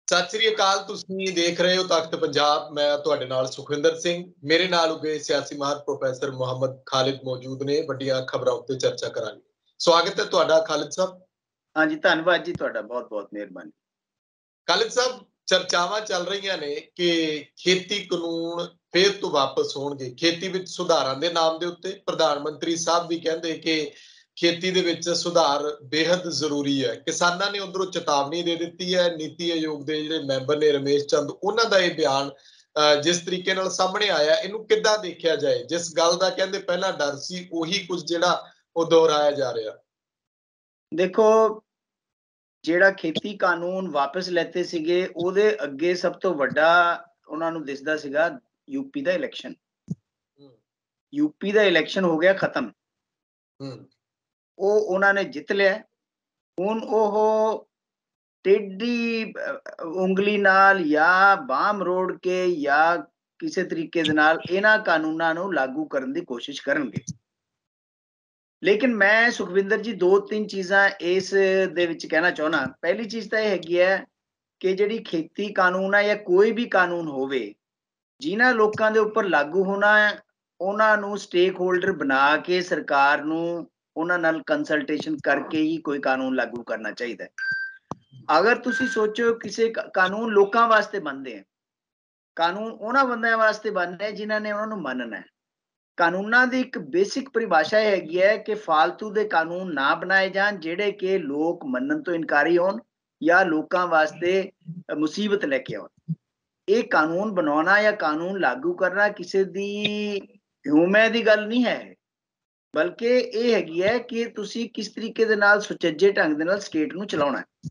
ਸਤਿ ਸ੍ਰੀ ਅਕਾਲ। ਤੁਸੀਂ ਦੇਖ ਰਹੇ ਹੋ ਤਖਤ ਪੰਜਾਬ। ਮੈਂ ਤੁਹਾਡੇ ਨਾਲ ਸੁਖਵਿੰਦਰ ਸਿੰਘ। ਮੇਰੇ ਨਾਲ ਉਗੇ ਸਿਆਸੀ ਮਾਹਰ ਪ੍ਰੋਫੈਸਰ ਮੁਹੰਮਦ ਖਾਲਿਦ ਮੌਜੂਦ ਨੇ। ਵੱਡੀਆਂ ਖਬਰਾਂ ਉੱਤੇ ਚਰਚਾ ਕਰਾਂਗੇ। ਸਵਾਗਤ ਹੈ ਤੁਹਾਡਾ ਖਾਲਿਦ ਸਾਹਿਬ। ਹਾਂਜੀ, ਧੰਨਵਾਦ ਜੀ ਤੁਹਾਡਾ, ਬਹੁਤ ਬਹੁਤ ਮਿਹਰਬਾਨੀ। ਖਾਲਿਦ ਸਾਹਿਬ, ਚਰਚਾਵਾਂ ਚੱਲ ਰਹੀਆਂ ਨੇ ਕਿ ਖੇਤੀ ਕਾਨੂੰਨ ਫੇਰ ਤੋਂ ਵਾਪਸ ਹੋਣਗੇ। ਖੇਤੀ ਵਿੱਚ ਸੁਧਾਰਾਂ ਦੇ ਨਾਮ ਦੇ ਉੱਤੇ ਪ੍ਰਧਾਨ ਮੰਤਰੀ ਸਾਹਿਬ ਵੀ ਕਹਿੰਦੇ ਕਿ ਖੇਤੀ ਦੇ ਵਿੱਚ ਸੁਧਾਰ ਬੇहद ਜ਼ਰੂਰੀ ਹੈ। ਕਿਸਾਨਾਂ ਨੇ ਉਧਰੋਂ ਚੇਤਾਵਨੀ ਦੇ ਦਿੱਤੀ ਹੈ। ਨੀਤੀ ਆਯੋਗ ਦੇ ਜਿਹੜੇ ਮੈਂਬਰ ਨੇ ਰਮੇਸ਼ ਚੰਦ, ਉਹਨਾਂ ਦਾ ਇਹ ਬਿਆਨ ਜਿਸ ਤਰੀਕੇ ਨਾਲ ਸਾਹਮਣੇ ਆਇਆ, ਇਹਨੂੰ ਕਿੱਦਾਂ ਦੇਖਿਆ ਜਾਏ? ਜਿਸ ਗੱਲ ਦਾ ਕਹਿੰਦੇ ਪਹਿਲਾਂ ਡਰ ਸੀ, ਉਹੀ ਕੁਝ ਜਿਹੜਾ ਉਹ ਦੁਹਰਾਇਆ ਜਾ ਰਿਹਾ। ਦੇਖੋ, ਜਿਹੜਾ ਖੇਤੀ ਕਾਨੂੰਨ ਵਾਪਸ ਲੈਤੇ ਸੀਗੇ, ਉਹਦੇ ਅੱਗੇ ਸਭ ਤੋਂ ਵੱਡਾ ਉਹਨਾਂ ਨੂੰ ਦਿਸਦਾ ਸੀਗਾ ਯੂਪੀ ਦਾ ਇਲੈਕਸ਼ਨ। ਯੂਪੀ ਦਾ ਇਲੈਕਸ਼ਨ ਹੋ ਗਿਆ ਖਤਮ, ਉਹ ਉਹਨਾਂ ਨੇ ਜਿੱਤ ਲਿਆ। ਹੁਣ ਉਹ ਟੇਢੀ ਉਂਗਲੀ ਨਾਲ ਜਾਂ ਬਾਂਹ ਮਰੋੜ ਕੇ ਜਾਂ ਕਿਸੇ ਤਰੀਕੇ ਦੇ ਨਾਲ ਇਹਨਾਂ ਕਾਨੂੰਨਾਂ ਨੂੰ ਲਾਗੂ ਕਰਨ ਦੀ ਕੋਸ਼ਿਸ਼ ਕਰਨਗੇ। ਲੇਕਿਨ ਮੈਂ ਸੁਖਵਿੰਦਰ ਜੀ ਦੋ ਤਿੰਨ ਚੀਜ਼ਾਂ ਇਸ ਦੇ ਵਿੱਚ ਕਹਿਣਾ ਚਾਹੁੰਦਾ। ਪਹਿਲੀ ਚੀਜ਼ ਤਾਂ ਇਹ ਹੈਗੀ ਹੈ ਕਿ ਜਿਹੜੀ ਖੇਤੀ ਕਾਨੂੰਨ ਹੈ ਜਾਂ ਕੋਈ ਵੀ ਕਾਨੂੰਨ ਹੋਵੇ, ਜਿਨ੍ਹਾਂ ਲੋਕਾਂ ਦੇ ਉੱਪਰ ਲਾਗੂ ਹੋਣਾ ਹੈ, ਉਹਨਾਂ ਨੂੰ ਸਟੇਕ ਹੋਲਡਰ ਬਣਾ ਕੇ ਸਰਕਾਰ ਨੂੰ ਉਹਨਾਂ ਨਾਲ ਕੰਸਲਟੇਸ਼ਨ ਕਰਕੇ ਹੀ ਕੋਈ ਕਾਨੂੰਨ ਲਾਗੂ ਕਰਨਾ ਚਾਹੀਦਾ ਹੈ। ਅਗਰ ਤੁਸੀਂ ਸੋਚੋ ਕਿਸੇ ਕਾਨੂੰਨ ਲੋਕਾਂ ਵਾਸਤੇ ਬਣਦੇ ਹੈ, ਕਾਨੂੰਨ ਉਹਨਾਂ ਬੰਦਿਆਂ ਵਾਸਤੇ ਬਣਦੇ ਹੈ ਜਿਨ੍ਹਾਂ ਨੇ ਉਹਨਾਂ ਨੂੰ ਮੰਨਣਾ ਹੈ। ਕਾਨੂੰਨਾਂ ਦੀ ਇੱਕ ਬੇਸਿਕ ਪਰਿਭਾਸ਼ਾ ਇਹ ਹੈਗੀ ਹੈ ਕਿ ਫਾਲਤੂ ਦੇ ਕਾਨੂੰਨ ਨਾ ਬਣਾਏ ਜਾਣ ਜਿਹੜੇ ਕਿ ਲੋਕ ਮੰਨਣ ਤੋਂ ਇਨਕਾਰੀ ਹੋਣ ਜਾਂ ਲੋਕਾਂ ਵਾਸਤੇ ਮੁਸੀਬਤ ਲੈ ਕੇ ਆਉਣ। ਇਹ ਕਾਨੂੰਨ ਬਣਾਉਣਾ ਜਾਂ ਕਾਨੂੰਨ ਲਾਗੂ ਕਰਨਾ ਕਿਸੇ ਦੀ ਹਿਊਮੈ ਦੀ ਗੱਲ ਨਹੀਂ ਹੈ, ਬਲਕਿ ਇਹ ਹੈਗੀ ਹੈ ਕਿ ਤੁਸੀਂ ਕਿਸ ਤਰੀਕੇ ਦੇ ਨਾਲ ਸੁਚੱਜੇ ਢੰਗ ਦੇ ਨਾਲ ਸਟੇਟ ਨੂੰ ਚਲਾਉਣਾ ਹੈ।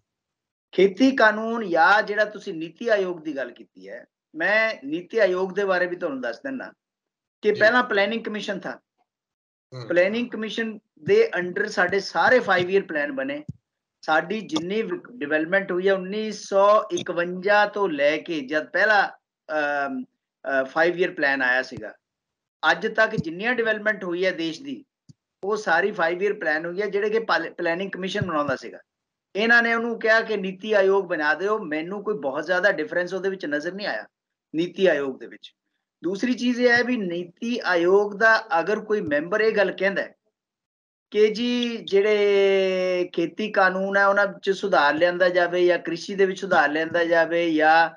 ਖੇਤੀ ਕਾਨੂੰਨ ਜਾਂ ਜਿਹੜਾ ਤੁਸੀਂ ਨੀਤੀ ਆਯੋਗ ਦੀ ਗੱਲ ਕੀਤੀ ਹੈ, ਮੈਂ ਨੀਤੀ ਆਯੋਗ ਦੇ ਬਾਰੇ ਵੀ ਤੁਹਾਨੂੰ ਦੱਸ ਦਿੰਦਾ ਕਿ ਪਹਿਲਾਂ ਪਲੈਨਿੰਗ ਕਮਿਸ਼ਨ ਥਾ। ਪਲੈਨਿੰਗ ਕਮਿਸ਼ਨ ਦੇ ਅੰਡਰ ਸਾਡੇ ਸਾਰੇ 5 ਈਅਰ ਪਲਾਨ ਬਣੇ। ਸਾਡੀ ਜਿੰਨੀ ਡਿਵੈਲਪਮੈਂਟ ਹੋਈ ਹੈ 1951 ਤੋਂ ਲੈ ਕੇ ਜਦ ਪਹਿਲਾ 5 ਈਅਰ ਪਲਾਨ ਆਇਆ ਸੀਗਾ, ਅੱਜ ਤੱਕ ਜਿੰਨੀਆਂ ਡਿਵੈਲਪਮੈਂਟ ਹੋਈ ਹੈ ਦੇਸ਼ ਦੀ, ਉਹ ਸਾਰੀ 5 ਈਅਰ ਪਲਾਨ ਹੋਈ ਹੈ ਜਿਹੜੇ ਕਿ ਪਲੈਨਿੰਗ ਕਮਿਸ਼ਨ ਬਣਾਉਂਦਾ ਸੀਗਾ। ਇਹਨਾਂ ਨੇ ਉਹਨੂੰ ਕਿਹਾ ਕਿ ਨੀਤੀ ਆਯੋਗ ਬਣਾ ਦਿਓ। ਮੈਨੂੰ ਕੋਈ ਬਹੁਤ ਜ਼ਿਆਦਾ ਡਿਫਰੈਂਸ ਉਹਦੇ ਵਿੱਚ ਨਜ਼ਰ ਨਹੀਂ ਆਇਆ ਨੀਤੀ ਆਯੋਗ ਦੇ ਵਿੱਚ। ਦੂਸਰੀ ਚੀਜ਼ ਇਹ ਹੈ ਵੀ ਨੀਤੀ ਆਯੋਗ ਦਾ ਅਗਰ ਕੋਈ ਮੈਂਬਰ ਇਹ ਗੱਲ ਕਹਿੰਦਾ ਕਿ ਜੀ ਜਿਹੜੇ ਖੇਤੀ ਕਾਨੂੰਨ ਹੈ ਉਹਨਾਂ ਵਿੱਚ ਸੁਧਾਰ ਲਿਆਂਦਾ ਜਾਵੇ ਜਾਂ ਕ੍ਰਿਸ਼ੀ ਦੇ ਵਿੱਚ ਸੁਧਾਰ ਲਿਆਂਦਾ ਜਾਵੇ ਜਾਂ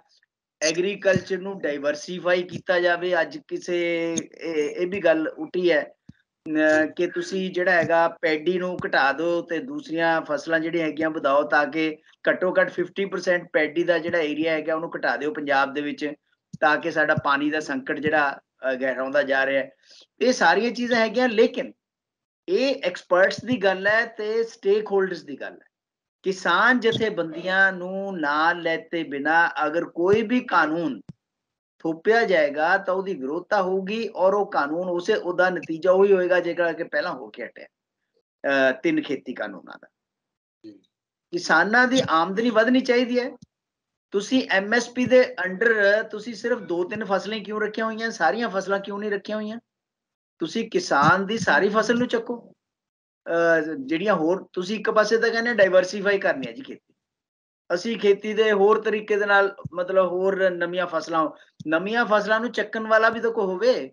ਐਗਰੀਕਲਚਰ ਨੂੰ ਡਾਈਵਰਸੀਫਾਈ ਕੀਤਾ ਜਾਵੇ। ਅੱਜ ਕਿਸੇ ਇਹ ਵੀ ਗੱਲ ਉੱਠੀ ਹੈ ਕਿ ਤੁਸੀਂ ਜਿਹੜਾ ਹੈਗਾ ਪੈਡੀ ਨੂੰ ਘਟਾ ਦਿਓ ਤੇ ਦੂਸਰੀਆਂ ਫਸਲਾਂ ਜਿਹੜੀਆਂ ਹੈਗੀਆਂ ਵਧਾਓ, ਤਾਂ ਕਿ ਘੱਟੋ ਘੱਟ 50% ਪੈਡੀ ਦਾ ਜਿਹੜਾ ਏਰੀਆ ਹੈਗਾ ਉਹਨੂੰ ਘਟਾ ਦਿਓ ਪੰਜਾਬ ਦੇ ਵਿੱਚ, ਤਾਂ ਕਿ ਸਾਡਾ ਪਾਣੀ ਦਾ ਸੰਕਟ ਜਿਹੜਾ ਗਹਿਰਾਉਂਦਾ ਜਾ ਰਿਹਾ ਹੈ। ਇਹ ਸਾਰੀਆਂ ਚੀਜ਼ਾਂ ਹੈਗੀਆਂ, ਲੇਕਿਨ ਇਹ ਐਕਸਪਰਟਸ ਦੀ ਗੱਲ ਹੈ ਤੇ ਸਟੇਕ ਹੋਲਡਰਸ ਦੀ ਗੱਲ ਹੈ। ਕਿਸਾਨ ਜਥੇਬੰਦੀਆਂ ਨੂੰ ਨਾਲ ਲੈਤੇ ਬਿਨਾ ਅਗਰ ਕੋਈ ਵੀ ਕਾਨੂੰਨ ਥੋਪਿਆ ਜਾਏਗਾ ਤਾਂ ਉਹਦੀ ਵਿਰੋਧਤਾ ਹੋਊਗੀ ਔਰ ਉਹ ਕਾਨੂੰਨ ਉਸੇ ਉਹਦਾ ਨਤੀਜਾ ਉਹੀ ਹੋਏਗਾ ਜਿਹੜਾ ਕਿ ਪਹਿਲਾਂ ਹੋ ਕੇ ਹਟਿਆ 3 ਖੇਤੀ ਕਾਨੂੰਨਾਂ ਦਾ। ਕਿਸਾਨਾਂ ਦੀ ਆਮਦਨੀ ਵਧਣੀ ਚਾਹੀਦੀ ਹੈ। ਤੁਸੀਂ MSP ਦੇ ਅੰਡਰ ਤੁਸੀਂ ਸਿਰਫ 2-3 ਫਸਲਾਂ ਕਿਉਂ ਰੱਖੀਆਂ ਹੋਈਆਂ? ਸਾਰੀਆਂ ਫਸਲਾਂ ਕਿਉਂ ਨਹੀਂ ਰੱਖੀਆਂ ਹੋਈਆਂ? ਤੁਸੀਂ ਕਿਸਾਨ ਦੀ ਸਾਰੀ ਫਸਲ ਨੂੰ ਚੱਕੋ। ਜਿਹੜੀਆਂ ਹੋਰ ਤੁਸੀਂ ਇੱਕ ਪਾਸੇ ਤਾਂ ਕਹਿੰਦੇ ਡਾਈਵਰਸੀਫਾਈ ਕਰਨੀ ਹੈ ਜੀ ਖੇਤੀ, ਅਸੀਂ ਖੇਤੀ ਦੇ ਹੋਰ ਤਰੀਕੇ ਦੇ ਨਾਲ ਮਤਲਬ ਹੋਰ ਨਵੀਆਂ ਫਸਲਾਂ ਨੂੰ ਚੱਕਣ ਵਾਲਾ ਵੀ ਤਾਂ ਕੋਈ ਹੋਵੇ,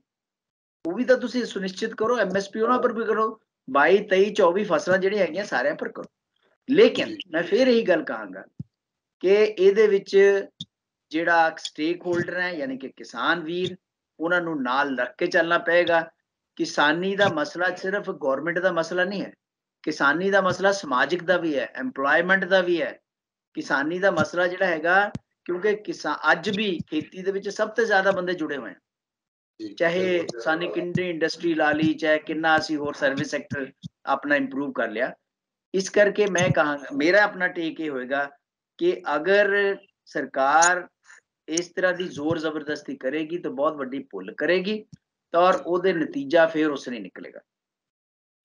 ਉਹ ਵੀ ਤਾਂ ਤੁਸੀਂ ਸੁਨਿਸ਼ਚਿਤ ਕਰੋ। MSP ਉਹਨਾਂ ਪਰ ਵੀ ਕਰੋ, 22, 23, 24 ਫਸਲਾਂ ਜਿਹੜੀਆਂ ਹੈਗੀਆਂ ਸਾਰਿਆਂ ਪਰ ਕਰੋ। ਲੇਕਿਨ ਮੈਂ ਫਿਰ ਇਹੀ ਗੱਲ ਕਹਾਂਗਾ ਕਿ ਇਹਦੇ ਵਿੱਚ ਜਿਹੜਾ ਸਟੇਕ ਹੋਲਡਰ ਹੈ ਯਾਨੀ ਕਿ ਕਿਸਾਨ ਵੀਰ, ਉਹਨਾਂ ਨੂੰ ਨਾਲ ਰੱਖ ਕੇ ਚੱਲਣਾ ਪਏਗਾ। ਕਿਸਾਨੀ ਦਾ ਮਸਲਾ ਸਿਰਫ ਗਵਰਨਮੈਂਟ ਦਾ ਮਸਲਾ ਨਹੀਂ ਹੈ, ਕਿਸਾਨੀ ਦਾ ਮਸਲਾ ਸਮਾਜਿਕ ਦਾ ਵੀ ਹੈ, ਐਮਪਲੋਇਮੈਂਟ ਦਾ ਵੀ ਹੈ। ਕਿਸਾਨੀ ਦਾ ਮਸਲਾ ਜਿਹੜਾ ਹੈਗਾ, ਕਿਉਂਕਿ ਅੱਜ ਵੀ ਖੇਤੀ ਦੇ ਵਿੱਚ ਸਭ ਤੋਂ ਜ਼ਿਆਦਾ ਬੰਦੇ ਜੁੜੇ ਹੋਏ ਹਨ, ਚਾਹੇ ਸਾਨੀ ਕਿੰਨੀ ਇੰਡਸਟਰੀ ਲਾ ਲਈ, ਚਾਹੇ ਕਿੰਨਾ ਅਸੀਂ ਹੋਰ ਸਰਵਿਸ ਸੈਕਟਰ ਆਪਣਾ ਇੰਪਰੂਵ ਕਰ ਲਿਆ। ਇਸ ਕਰਕੇ ਮੈਂ ਕਹਾਂਗਾ, ਮੇਰਾ ਆਪਣਾ ਟੇਕ ਇਹ ਹੋਏਗਾ ਕਿ ਅਗਰ ਸਰਕਾਰ ਇਸ ਤਰ੍ਹਾਂ ਦੀ ਜ਼ੋਰ ਜ਼ਬਰਦਸਤੀ ਕਰੇਗੀ ਤਾਂ ਬਹੁਤ ਵੱਡੀ ਭੁੱਲ ਕਰੇਗੀ ਔਰ ਉਹਦੇ ਨਤੀਜਾ ਫਿਰ ਉਸ ਨਹੀਂ ਨਿਕਲੇਗਾ।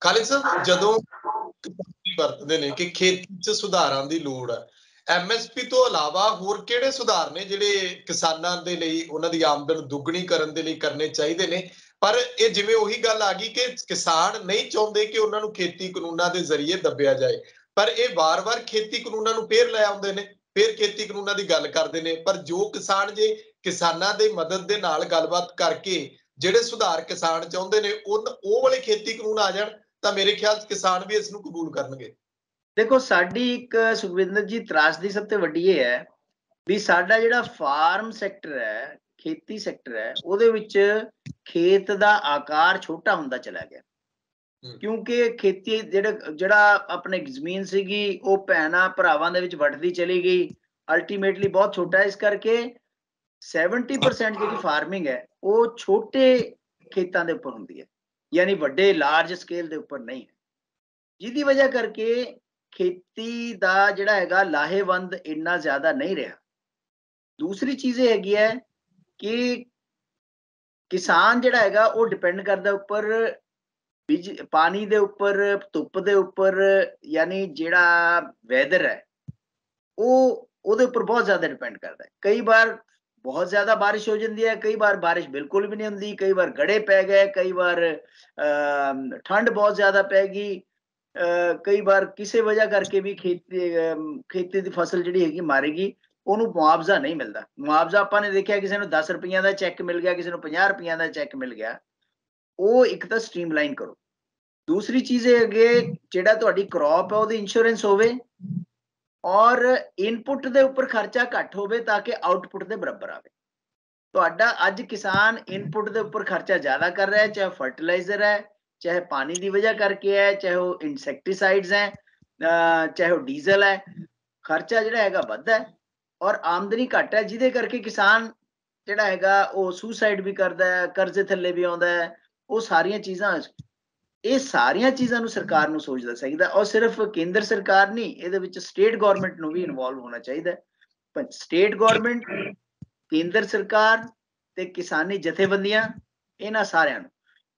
ਖਾਲਿਦ ਸਾਹਿਬ, ਜਦੋਂ ਵਰਤਦੇ ਨੇ ਕਿ ਖੇਤੀ 'ਚ ਸੁਧਾਰਾਂ ਦੀ ਲੋੜ ਹੈ, MSP ਤੋਂ ਇਲਾਵਾ ਹੋਰ ਕਿਹੜੇ ਸੁਧਾਰ ਨੇ ਜਿਹੜੇ ਕਿਸਾਨਾਂ ਦੇ ਲਈ ਉਹਨਾਂ ਦੀ ਆਮਦਨ ਦੁੱਗਣੀ ਕਰਨ ਦੇ ਲਈ ਕਰਨੇ ਚਾਹੀਦੇ ਨੇ? ਪਰ ਇਹ ਜਿਵੇਂ ਉਹੀ ਗੱਲ ਆ ਗਈ ਕਿ ਕਿਸਾਨ ਨਹੀਂ ਚਾਹੁੰਦੇ ਕਿ ਉਹਨਾਂ ਨੂੰ ਖੇਤੀ ਕਾਨੂੰਨਾਂ ਦੇ ਜ਼ਰੀਏ ਦੱਬਿਆ ਜਾਏ, ਪਰ ਇਹ ਵਾਰ-ਵਾਰ ਖੇਤੀ ਕਾਨੂੰਨਾਂ ਨੂੰ ਫੇਰ ਲੈ ਆਉਂਦੇ ਨੇ ਫਿਰ ਖੇਤੀ ਕਾਨੂੰਨਾਂ ਦੀ ਗੱਲ ਕਰਦੇ ਨੇ। ਪਰ ਜੋ ਕਿਸਾਨ ਜੇ ਕਿਸਾਨਾਂ ਦੇ ਮਦਦ ਦੇ ਨਾਲ ਗੱਲਬਾਤ ਕਰਕੇ ਜਿਹੜੇ ਸੁਧਾਰ ਕਿਸਾਨ ਚਾਹੁੰਦੇ ਨੇ ਉਹ ਵਾਲੇ ਖੇਤੀ ਕਾਨੂੰਨ ਆ ਜਾਣ ਤਾਂ ਮੇਰੇ ਖਿਆਲ 'ਚ ਕਿਸਾਨ ਵੀ ਇਸ ਨੂੰ ਕਬੂਲ ਕਰਨਗੇ। ਦੇਖੋ ਸਾਡੀ ਇੱਕ ਸੁਖਵਿੰਦਰ ਜੀ ਤਰਾਸਦੀ ਸਭ ਤੋਂ ਵੱਡੀ ਇਹ ਹੈ ਵੀ ਸਾਡਾ ਜਿਹੜਾ ਫਾਰਮ ਸੈਕਟਰ ਹੈ, ਖੇਤੀ ਸੈਕਟਰ ਹੈ, ਉਹਦੇ ਵਿੱਚ ਖੇਤ ਦਾ ਆਕਾਰ ਛੋਟਾ ਹੁੰਦਾ ਚਲਾ ਗਿਆ। ਕਿਉਂਕਿ ਖੇਤੀ ਜਿਹੜਾ ਆਪਣੇ ਜ਼ਮੀਨ ਸੀਗੀ ਉਹ ਭੈਣਾਂ ਭਰਾਵਾਂ ਦੇ ਵਿੱਚ ਵੱਟਦੀ ਚਲੀ ਗਈ, ਅਲਟੀਮੇਟਲੀ ਬਹੁਤ ਛੋਟਾ। ਇਸ ਕਰਕੇ 70% ਜਿਹੜੀ ਫਾਰਮਿੰਗ ਹੈ ਉਹ ਛੋਟੇ ਖੇਤਾਂ ਦੇ ਉੱਪਰ ਹੁੰਦੀ ਹੈ, ਯਾਨੀ ਵੱਡੇ ਲਾਰਜ ਸਕੇਲ ਦੇ ਉੱਪਰ ਨਹੀਂ ਹੈ, ਜਿਹਦੀ ਵਜ੍ਹਾ ਕਰਕੇ ਖੇਤੀ ਦਾ ਜਿਹੜਾ ਹੈਗਾ ਲਾਹੇਵੰਦ ਇੰਨਾ ਜ਼ਿਆਦਾ ਨਹੀਂ ਰਿਹਾ। ਦੂਸਰੀ ਚੀਜ਼ ਇਹ ਹੈਗੀ ਹੈ ਕਿ ਕਿਸਾਨ ਜਿਹੜਾ ਹੈਗਾ ਉਹ ਡਿਪੈਂਡ ਕਰਦਾ ਉੱਪਰ ਪਾਣੀ ਦੇ ਉੱਪਰ, ਧੁੱਪ ਦੇ ਉੱਪਰ, ਯਾਨੀ ਜਿਹੜਾ ਵੈਦਰ ਹੈ ਉਹ ਉਹਦੇ ਉੱਪਰ ਬਹੁਤ ਜ਼ਿਆਦਾ ਡਿਪੈਂਡ ਕਰਦਾ ਹੈ। ਕਈ ਵਾਰ ਬਹੁਤ ਜ਼ਿਆਦਾ ਬਾਰਿਸ਼ ਹੋ ਜਾਂਦੀ ਹੈ, ਕਈ ਵਾਰ ਬਾਰਿਸ਼ ਬਿਲਕੁਲ ਵੀ ਨਹੀਂ ਹੁੰਦੀ, ਕਈ ਵਾਰ ਗੜੇ ਪੈ ਗਏ, ਕਈ ਵਾਰ ਠੰਡ ਬਹੁਤ ਜ਼ਿਆਦਾ ਪੈ ਗਈ, ਕਈ ਵਾਰ ਕਿਸੇ ਵਜ੍ਹਾ ਕਰਕੇ ਵੀ ਖੇਤੀ ਦੀ ਫਸਲ ਜਿਹੜੀ ਹੈਗੀ ਮਾਰੇਗੀ, ਉਹਨੂੰ ਮੁਆਵਜ਼ਾ ਨਹੀਂ ਮਿਲਦਾ। ਮੁਆਵਜ਼ਾ ਆਪਾਂ ਨੇ ਦੇਖਿਆ ਕਿਸੇ ਨੂੰ 10 ਰੁਪਈਆਂ ਦਾ ਚੈੱਕ ਮਿਲ ਗਿਆ, ਕਿਸੇ ਨੂੰ 50 ਰੁਪਈਆਂ ਦਾ ਚੈੱਕ ਮਿਲ ਗਿਆ। ਉਹ ਇੱਕ ਤਾਂ ਸਟ੍ਰੀਮਲਾਈਨ ਕਰੋ। ਦੂਸਰੀ ਚੀਜ਼ ਇਹ ਅੱਗੇ ਜਿਹੜਾ ਤੁਹਾਡੀ ਕ੍ਰੌਪ ਹੈ ਉਹਦੀ ਇੰਸ਼ੋਰੈਂਸ ਹੋਵੇ ਔਰ ਇਨਪੁਟ ਦੇ ਉੱਪਰ ਖਰਚਾ ਘੱਟ ਹੋਵੇ ਤਾਂ ਕਿ ਆਊਟਪੁੱਟ ਦੇ ਬਰਾਬਰ ਆਵੇ। ਤੁਹਾਡਾ ਅੱਜ ਕਿਸਾਨ ਇਨਪੁਟ ਦੇ ਉੱਪਰ ਖਰਚਾ ਜ਼ਿਆਦਾ ਕਰ ਰਿਹਾ ਹੈ, ਚਾਹੇ ਫਰਟੀਲਾਈਜ਼ਰ ਹੈ, ਚਾਹੇ ਪਾਣੀ ਦੀ ਵਜ੍ਹਾ ਕਰਕੇ ਹੈ, ਚਾਹੇ ਉਹ ਇਨਸੈਕਟੀਸਾਈਡਸ ਹੈ, ਚਾਹੇ ਉਹ ਡੀਜ਼ਲ ਹੈ। ਖਰਚਾ ਜਿਹੜਾ ਹੈਗਾ ਵੱਧਦਾ ਹੈ ਔਰ ਆਮਦਨੀ ਘੱਟ ਹੈ, ਜਿਹਦੇ ਕਰਕੇ ਕਿਸਾਨ ਜਿਹੜਾ ਹੈਗਾ ਉਹ ਸੁਸਾਈਡ ਵੀ ਕਰਦਾ ਹੈ, ਕਰਜ਼ੇ ਥੱਲੇ ਵੀ ਆਉਂਦਾ ਹੈ। ਉਹ ਸਾਰੀਆਂ ਚੀਜ਼ਾਂ, ਇਹ ਸਾਰੀਆਂ ਚੀਜ਼ਾਂ ਨੂੰ ਸਰਕਾਰ ਨੂੰ ਸੋਚਣਾ ਚਾਹੀਦਾ। ਔਰ ਸਿਰਫ ਕੇਂਦਰ ਸਰਕਾਰ ਨਹੀਂ, ਇਹਦੇ ਵਿੱਚ ਸਟੇਟ ਗਵਰਨਮੈਂਟ ਨੂੰ ਵੀ ਇਨਵੋਲਵ ਹੋਣਾ ਚਾਹੀਦਾ। ਪਰ ਸਟੇਟ ਗਵਰਨਮੈਂਟ, ਕੇਂਦਰ ਸਰਕਾਰ ਤੇ ਕਿਸਾਨੀ ਜਥੇਬੰਦੀਆਂ, ਇਹਨਾਂ ਸਾਰਿਆਂ ਨੂੰ,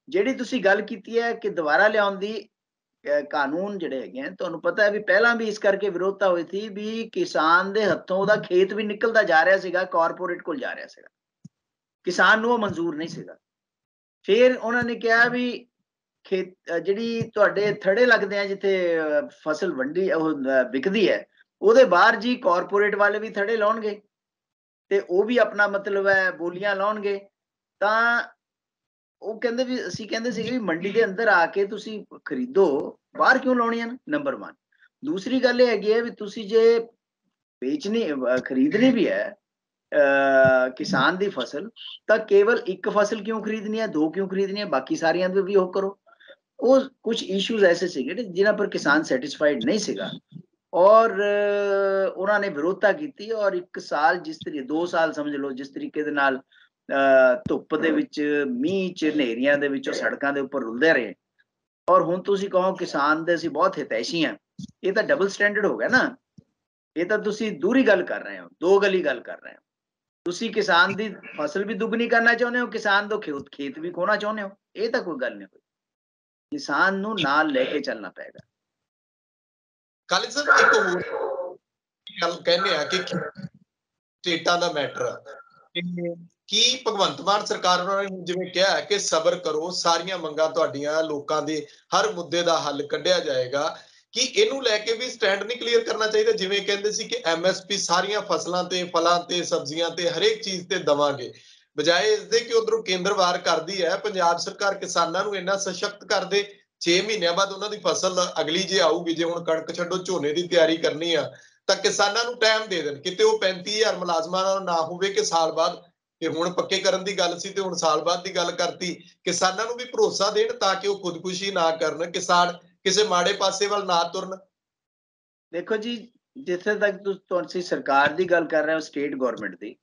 ਜਿਹੜੀ ਤੁਸੀਂ ਗੱਲ ਕੀਤੀ ਹੈ ਕਿ ਦੁਬਾਰਾ ਲਿਆਉਣ ਦੀ ਕਾਨੂੰਨ ਜਿਹੜੇ ਹੈਗੇ ਆ, ਤੁਹਾਨੂੰ ਪਤਾ ਹੈ ਵੀ ਪਹਿਲਾਂ ਵੀ ਇਸ ਕਰਕੇ ਵਿਰੋਧਤਾ ਹੋਈ ਸੀ ਵੀ ਕਿਸਾਨ ਦੇ ਹੱਥੋਂ ਉਹਦਾ ਖੇਤ ਵੀ ਨਿਕਲਦਾ ਜਾ ਰਿਹਾ ਸੀਗਾ, ਕਾਰਪੋਰੇਟ ਕੋਲ ਜਾ ਰਿਹਾ ਸੀਗਾ, ਕਿਸਾਨ ਨੂੰ ਉਹ ਮਨਜ਼ੂਰ ਨਹੀਂ ਸੀਗਾ। ਫਿਰ ਉਹਨਾਂ ਨੇ ਕਿਹਾ ਵੀ ਜਿਹੜੀ ਤੁਹਾਡੇ ਥੜੇ ਲੱਗਦੇ ਆ ਜਿੱਥੇ ਫਸਲ ਵੰਡੀ ਉਹ ਵਿਕਦੀ ਹੈ, ਉਹਦੇ ਬਾਹਰ ਜੀ ਕਾਰਪੋਰੇਟ ਵਾਲੇ ਵੀ ਥੜੇ ਲਾਉਣਗੇ ਤੇ ਉਹ ਵੀ ਆਪਣਾ ਮਤਲਬ ਹੈ ਬੋਲੀਆਂ ਲਾਉਣਗੇ। ਤਾਂ ਉਹ ਕਹਿੰਦੇ ਵੀ ਅਸੀਂ ਕਹਿੰਦੇ ਸੀਗੇ ਵੀ ਮੰਡੀ ਦੇ ਅੰਦਰ ਆ ਕੇ ਤੁਸੀਂ ਖਰੀਦੋ, ਬਾਹਰ ਕਿਉਂ ਲਾਉਣੀਆਂ ਨੇ, ਨੰਬਰ 1। ਦੂਸਰੀ ਗੱਲ ਇਹ ਹੈਗੀ ਹੈ ਵੀ ਤੁਸੀਂ ਜੇ ਵੇਚਣੀ ਖਰੀਦਣੀ ਵੀ ਹੈ ਕਿਸਾਨ ਦੀ ਫਸਲ, ਤਾਂ ਕੇਵਲ ਇੱਕ ਫਸਲ ਕਿਉਂ ਖਰੀਦਣੀ ਹੈ, 2 ਕਿਉਂ ਖਰੀਦਣੀ ਹੈ, ਬਾਕੀ ਸਾਰੀਆਂ ਦੇ ਵੀ ਉਹ ਕਰੋ। ਉਹ ਕੁਝ ਇਸ਼ੂਜ਼ ਐਸੇ ਸੀਗੇ ਜਿਨ੍ਹਾਂ ਪਰ ਕਿਸਾਨ ਸੈਟਿਸਫਾਈਡ ਨਹੀਂ ਸੀਗਾ ਔਰ ਉਹਨਾਂ ਨੇ ਵਿਰੋਧਤਾ ਕੀਤੀ। ਔਰ 1 ਸਾਲ ਜਿਸ ਤਰੀਕੇ 2 ਸਾਲ ਸਮਝ ਲਓ ਜਿਸ ਤਰੀਕੇ ਦੇ ਨਾਲ ਧੁੱਪ ਦੇ ਵਿੱਚ, ਮੀਂਹ ਚ, ਹਨੇਰੀਆਂ ਦੇ ਵਿੱਚ ਸੜਕਾਂ ਦੇ ਉੱਪਰ ਰੁਲਦੇ ਰਹੇ, ਔਰ ਹੁਣ ਤੁਸੀਂ ਕਹੋ ਕਿਸਾਨ ਦੇ ਅਸੀਂ ਬਹੁਤ ਹਿਤੈਸ਼ੀ ਹਾਂ, ਇਹ ਤਾਂ ਡਬਲ ਸਟੈਂਡਰਡ ਹੋ ਗਿਆ ਨਾ। ਇਹ ਤਾਂ ਤੁਸੀਂ ਦੂਰੀ ਗੱਲ ਕਰ ਰਹੇ ਹੋ, ਦੋ ਗਲੀ ਗੱਲ ਕਰ ਰਹੇ ਹੋ। ਤੁਸੀਂ ਕਿਸਾਨ ਦੀ ਫਸਲ ਵੀ ਦੁੱਗਣੀ ਕਰਨਾ ਚਾਹੁੰਦੇ ਹੋ, ਕਿਸਾਨ ਤੋਂ ਖੇਤ ਵੀ ਖੋਣਾ ਚਾਹੁੰਦੇ ਹੋ। ਇਹ ਤਾਂ ਕੋਈ ਗੱਲ ਨਹੀਂ ਹੋਈ। ਕਿਸਾਨ ਨੂੰ ਨਾਲ ਲੈ ਕੇ ਚੱਲਣਾ ਪਏਗਾ। ਕਾਲੀ ਸਾਹਿਬ ਇੱਕ ਹੋਰ ਗੱਲ ਕਹਿੰਦੇ ਆ ਕਿ ਸਟੇਟਾਂ ਦਾ ਮੈਟਰ ਆ ਕਿ ਭਗਵੰਤ ਮਾਨ ਸਰਕਾਰ ਉਹਨਾਂ ਨੇ ਜਿਵੇਂ ਕਿਹਾ ਕਿ ਸਬਰ ਕਰੋ, ਸਾਰੀਆਂ ਮੰਗਾਂ ਤੁਹਾਡੀਆਂ, ਲੋਕਾਂ ਦੇ ਹਰ ਮੁੱਦੇ ਦਾ ਹੱਲ ਕੱਢਿਆ ਜਾਏਗਾ, ਕਿ ਇਹਨੂੰ ਲੈ ਕੇ ਵੀ ਸਟੈਂਡ ਨਹੀਂ ਕਲੀਅਰ ਕਰਨਾ ਚਾਹੀਦਾ? ਜਿਵੇਂ ਕਹਿੰਦੇ ਸੀ ਕਿ MSP ਸਾਰੀਆਂ ਫਸਲਾਂ ਤੇ, ਫਲਾਂ ਤੇ, ਸਬਜ਼ੀਆਂ ਤੇ, ਹਰੇਕ ਚੀਜ਼ ਤੇ ਦਵਾਂਗੇ, ਬਜਾਏ ਇਸਦੇ ਕਿ ਉਧਰੋਂ ਕੇਂਦਰ ਵਾਰ ਕਰਦੀ ਹੈ, ਪੰਜਾਬ ਸਰਕਾਰ ਕਿਸਾਨਾਂ ਨੂੰ ਇੰਨਾ ਸਸ਼ਕਤ ਕਰ ਦੇ, 6 ਮਹੀਨਿਆਂ ਬਾਅਦ ਉਹਨਾਂ ਦੀ ਫਸਲ ਅਗਲੀ ਜੇ ਆਊਗੀ, ਜੇ ਹੁਣ ਕਣਕ ਛੱਡੋ ਝੋਨੇ ਦੀ ਤਿਆਰੀ ਕਰਨੀ ਆ ਤਾਂ ਕਿਸਾਨਾਂ ਨੂੰ ਟਾਈਮ ਦੇ ਦੇਣ। ਕਿਤੇ ਉਹ 35,000 ਮੁਲਾਜ਼ਮਾਂ ਨਾਲ ਨਾ ਹੋਵੇ ਕਿ ਸਾਲ ਬਾਅਦ, ਕਿ ਹੁਣ ਪੱਕੇ ਕਰਨ ਦੀ ਗੱਲ ਸੀ ਤੇ ਹੁਣ ਸਾਲ ਬਾਅਦ ਦੀ ਗੱਲ ਕਰਤੀ। ਕਿਸਾਨਾਂ ਨੂੰ ਵੀ ਭਰੋਸਾ ਦੇਣ ਤਾਂ ਕਿ ਉਹ ਖੁਦਕੁਸ਼ੀ ਨਾ ਕਰਨ, ਕਿਸਾਨ ਕਿਸੇ ਮਾੜੇ ਪਾਸੇ ਵੱਲ ਨਾ ਤੁਰਨ। ਦੇਖੋ ਜੀ, ਜਿੱਥੇ ਤੱਕ ਤੁਸੀਂ ਸਰਕਾਰ ਦੀ ਗੱਲ ਕਰ ਰਹੇ ਹੋ, ਸਟੇਟ ਗਵਰਨਮੈਂਟ ਦੀ,